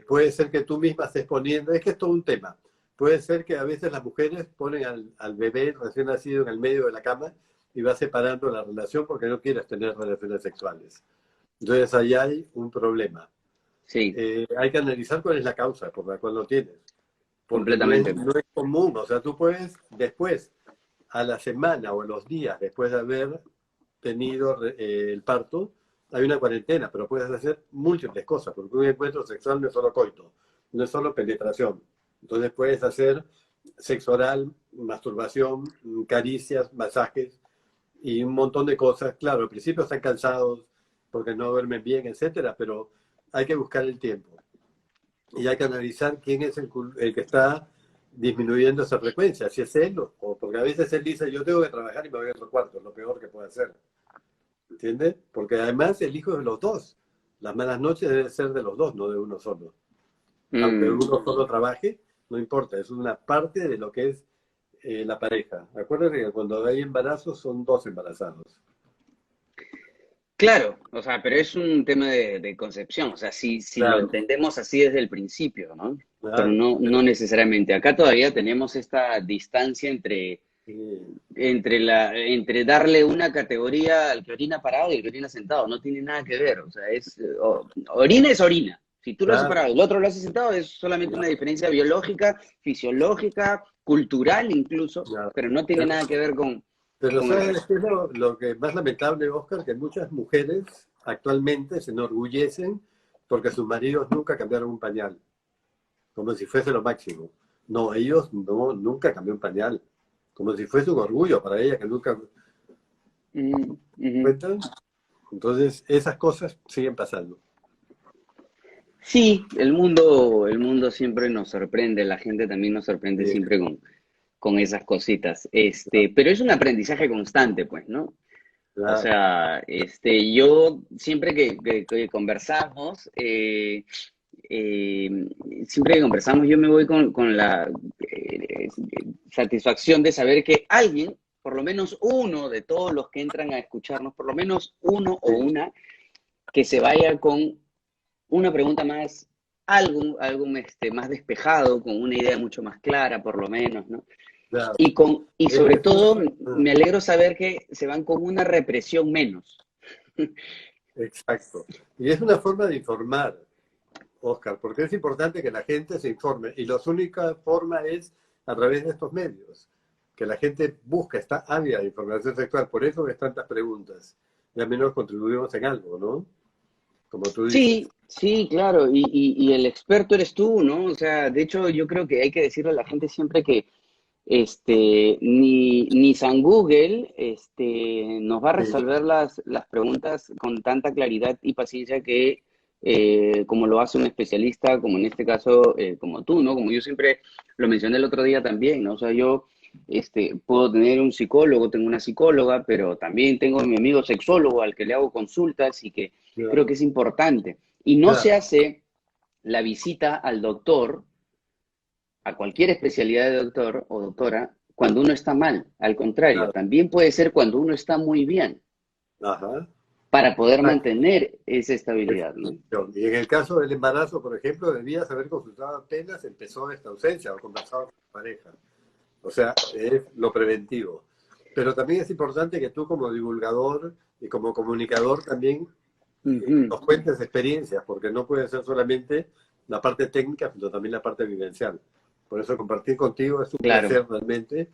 puede ser que tú misma estés poniendo, es que es todo un tema. Puede ser que a veces las mujeres ponen al bebé recién nacido en el medio de la cama y va separando la relación porque no quieres tener relaciones sexuales. Entonces ahí hay un problema. sí, Hay que analizar cuál es la causa por la cual lo tienes, porque completamente. no es común. O sea, tú puedes después, a la semana o a los días después de haber tenido el parto, hay una cuarentena, pero puedes hacer múltiples cosas, porque un encuentro sexual no es solo coito, no es solo penetración. Entonces puedes hacer sexo oral, masturbación, caricias, masajes y un montón de cosas. Claro, al principio están cansados porque no duermen bien, etcétera, pero hay que buscar el tiempo y hay que analizar quién es el que está disminuyendo esa frecuencia, si es él o porque a veces él dice yo tengo que trabajar y me voy a otro cuarto, es lo peor que puede hacer, ¿entiendes? Porque además el hijo es de los dos, las malas noches deben ser de los dos, no de uno solo. Aunque Mm, uno solo trabaje, no importa, es una parte de lo que es la pareja. Acuérdate que cuando hay embarazos son dos embarazados. claro, o sea, pero es un tema de concepción. O sea, si lo Claro, entendemos así desde el principio, ¿no? Pero claro, no pero necesariamente. Acá todavía tenemos esta distancia entre darle una categoría al que orina parado y al que orina sentado. No tiene nada que ver. O sea, orina es orina. Si tú lo haces claro, parado y el otro lo hace sentado, es solamente una claro, diferencia biológica, fisiológica, cultural incluso, claro. pero no tiene Pero nada que ver Pero con el ¿sabes resto. qué es lo que más lamentable, Oscar? Que muchas mujeres actualmente se enorgullecen porque sus maridos nunca cambiaron un pañal, como si fuese lo máximo. No, ellos no, nunca cambió un pañal, como si fuese un orgullo para ella que nunca Ujú, ujú. cuentan. Entonces, esas cosas siguen pasando. Sí, el mundo siempre nos sorprende, la gente también nos sorprende Sí, siempre con esas cositas. claro, Pero es un aprendizaje constante, pues, ¿no? O claro, sea, yo siempre que conversamos, eh, siempre que conversamos, yo me voy con la satisfacción de saber que alguien, por lo menos uno de todos los que entran a escucharnos, por lo menos uno o sí, una, que se vaya con una pregunta más, algo más despejado, con una idea mucho más clara, por lo menos, ¿no? Claro. Y sobre Es una, todo, me alegro saber que se van con una represión menos. exacto. Y es una forma de informar, Oscar, porque es importante que la gente se informe. Y la única forma es a través de estos medios, que la gente busca, está ávida de información sexual. Por eso ves tantas preguntas. Y al menos contribuimos en algo, ¿no? Como tú dices. Sí, sí, claro, y el experto eres tú, ¿no? O sea, de hecho, yo creo que hay que decirle a la gente siempre que ni San Google nos va a Sí, resolver las preguntas con tanta claridad y paciencia que como lo hace un especialista, como en este caso, como tú, ¿no? Como yo siempre lo mencioné el otro día también, ¿no? O sea, yo puedo tener un psicólogo, tengo una psicóloga, pero también tengo a mi amigo sexólogo al que le hago consultas y que creo que claro, es importante. Y no se claro, hace la visita al doctor, a cualquier especialidad de doctor o doctora, cuando uno está mal. Al contrario, claro. también puede ser cuando uno está muy bien, Ajá, para poder exacto. mantener esa estabilidad, ¿no? Y en el caso del embarazo, por ejemplo, debías haber consultado apenas empezó esta ausencia o conversado con tu pareja. O sea, es lo preventivo. Pero también es importante que tú como divulgador y como comunicador también Ujú. nos cuentes experiencias, porque no puede ser solamente la parte técnica, sino también la parte vivencial. Por eso compartir contigo es un Claro, placer realmente,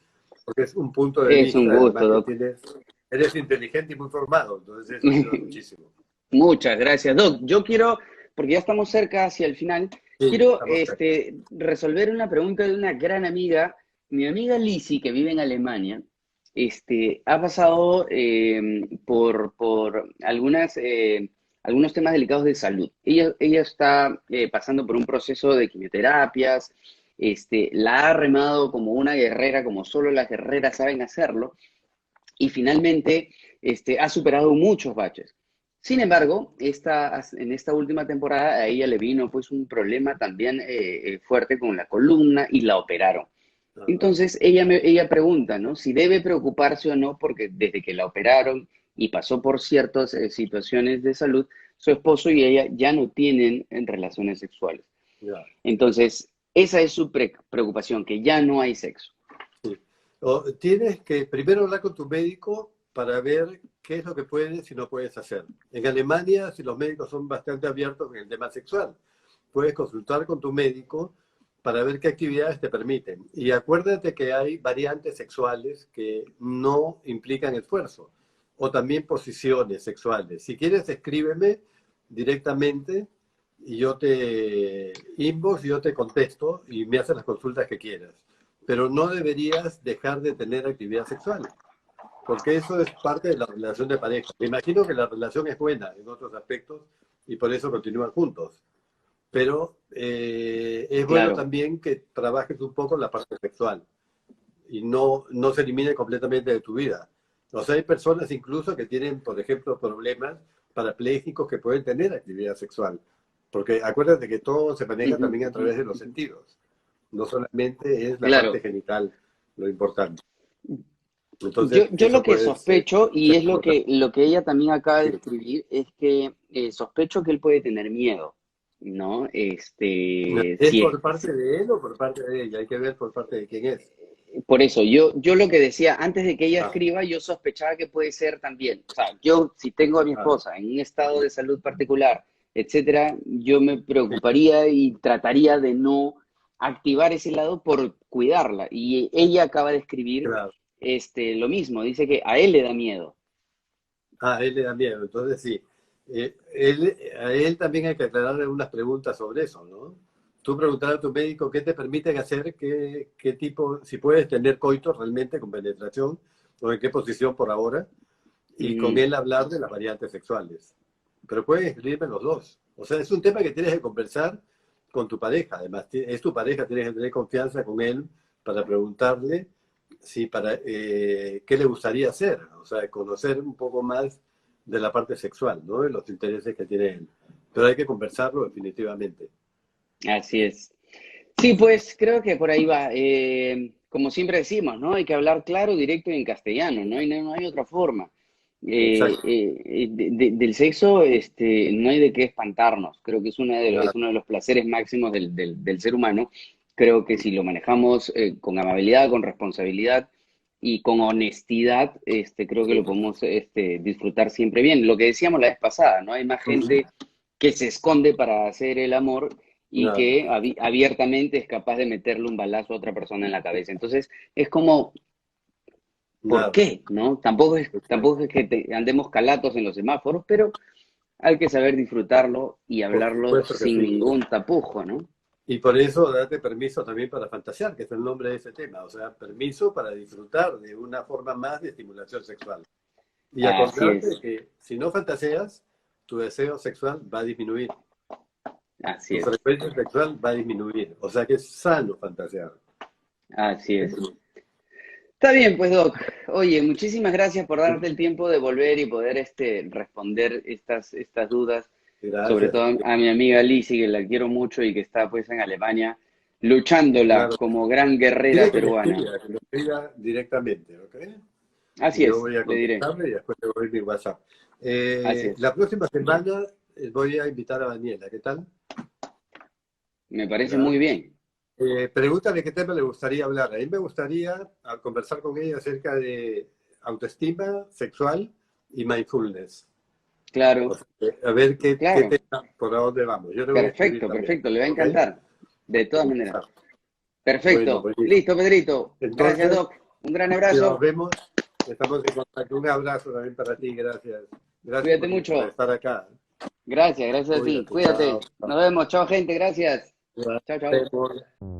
porque es un punto de es un vista, gusto, además que Doc. tienes, eres inteligente y muy formado, entonces eso ayuda muchísimo. Muchas gracias, Doc. Yo quiero, porque ya estamos cerca hacia el final, Sí, quiero estamos cerca. resolver una pregunta de una gran amiga. Mi amiga Lizzie, que vive en Alemania, ha pasado por algunos temas delicados de salud. Ella está pasando por un proceso de quimioterapias, la ha remado como una guerrera, como solo las guerreras saben hacerlo, y finalmente ha superado muchos baches. Sin embargo, en esta última temporada a ella le vino pues un problema también fuerte con la columna y la operaron. Ajá. Entonces ella pregunta, ¿no? Si debe preocuparse o no, porque desde que la operaron y pasó por ciertas situaciones de salud, su esposo y ella ya no tienen relaciones sexuales. Ya, Entonces, esa es su preocupación, que ya no hay sexo. sí. Tienes que primero hablar con tu médico para ver qué es lo que puedes y no puedes hacer. En Alemania, si los médicos son bastante abiertos en el tema sexual, puedes consultar con tu médico para ver qué actividades te permiten. Y acuérdate que hay variantes sexuales que no implican esfuerzo, o también posiciones sexuales. Si quieres, escríbeme directamente y yo te inbox, yo te contesto y me haces las consultas que quieras. Pero no deberías dejar de tener actividad sexual, porque eso es parte de la relación de pareja. Me imagino que la relación es buena en otros aspectos y por eso continúan juntos. Pero es bueno Claro. también que trabajes un poco la parte sexual y no se elimine completamente de tu vida. O sea, hay personas incluso que tienen, por ejemplo, problemas parapléjicos que pueden tener actividad sexual. Porque acuérdate que todo se maneja Ujú, también a ujú, través de los ujú. sentidos. No solamente es la parte Claro. genital lo importante. Yo, Entonces, yo lo eso que puede sospecho, y ser es importante. lo que ella también acaba de Sí. escribir, es que sospecho que él puede tener miedo, ¿no? ¿Es por parte de él o por parte de ella? Hay que ver por parte de quién es. Por eso, yo lo que decía, antes de que ella Ah, escriba, yo sospechaba que puede ser también, o sea, yo si tengo a mi ah, esposa en un estado de salud particular, etcétera, yo me sí, preocuparía y trataría de no activar ese lado por cuidarla. Y ella acaba de escribir claro. lo mismo, dice que a él le da miedo. Ah, a él le da miedo. Entonces, sí. A él también hay que aclararle unas preguntas sobre eso, ¿no? Tú preguntar a tu médico qué te permiten hacer, qué tipo, si puedes tener coito realmente con penetración o en qué posición por ahora, y con Ujú. él hablar de las variantes sexuales. Pero pueden escribirme los dos. O sea, es un tema que tienes que conversar con tu pareja. Además, es tu pareja, tienes que tener confianza con él para preguntarle si qué le gustaría hacer. O sea, conocer un poco más de la parte sexual, ¿no? De los intereses que tiene él. Pero hay que conversarlo definitivamente. Así es. Sí, pues creo que por ahí va. Como siempre decimos, ¿no? Hay que hablar claro, directo y en castellano, ¿no? No hay otra forma. Exacto, Del sexo, no hay de qué espantarnos. Creo que es, es claro, uno de los placeres máximos del ser humano. Creo que si lo manejamos con amabilidad, con responsabilidad y con honestidad, creo que sí. lo podemos disfrutar siempre bien. Lo que decíamos la vez pasada, ¿no? Hay más Ujú. gente que se esconde para hacer el amor y Claro, que abiertamente es capaz de meterle un balazo a otra persona en la cabeza. Entonces, es como ¿por claro, qué? ¿No? Tampoco es que andemos calatos en los semáforos, pero hay que saber disfrutarlo y por hablarlo supuesto que sin sí. ningún tapujo, ¿no? Y por eso date permiso también para fantasear, que es el nombre de ese tema, o sea, permiso para disfrutar de una forma más de estimulación sexual. Y Así acordarte es, que si no fantaseas, tu deseo sexual va a disminuir, así tu es, frecuencia sexual va a disminuir, o sea que es sano fantasear. así es. Está bien, pues, Doc. Oye, muchísimas gracias por darte el tiempo de volver y poder responder estas dudas, sobre Gracias. todo a mi amiga Lizzie, que la quiero mucho y que está pues en Alemania, luchándola Claro. como gran guerrera Dile peruana. que me escriba directamente, ¿ok? Así Y yo es, voy a le diré. contestarle y después te doy mi WhatsApp. Así es. La próxima semana voy a invitar a Daniela, ¿qué tal? Me parece ¿Ya? muy bien. Pregúntale qué tema le gustaría hablar. A mí me gustaría conversar con ella acerca de autoestima sexual y mindfulness. O Claro, sea, a ver qué claro. tema, por dónde vamos. Yo le voy a escribir Perfecto, también. perfecto. Le va a ¿Ok? encantar. De todas maneras. Exacto. Bueno, Perfecto. pues listo. Listo, Pedrito. Gracias, Entonces, Doc. Un gran si nos abrazo. vemos, estamos en contacto. Un abrazo también para ti, gracias. Gracias Cuídate por mucho. estar acá. Gracias, gracias a ti. Cuídate, chao. Cuídate. Nos vemos. Chao, gente. Gracias. Chao, chao. Chao.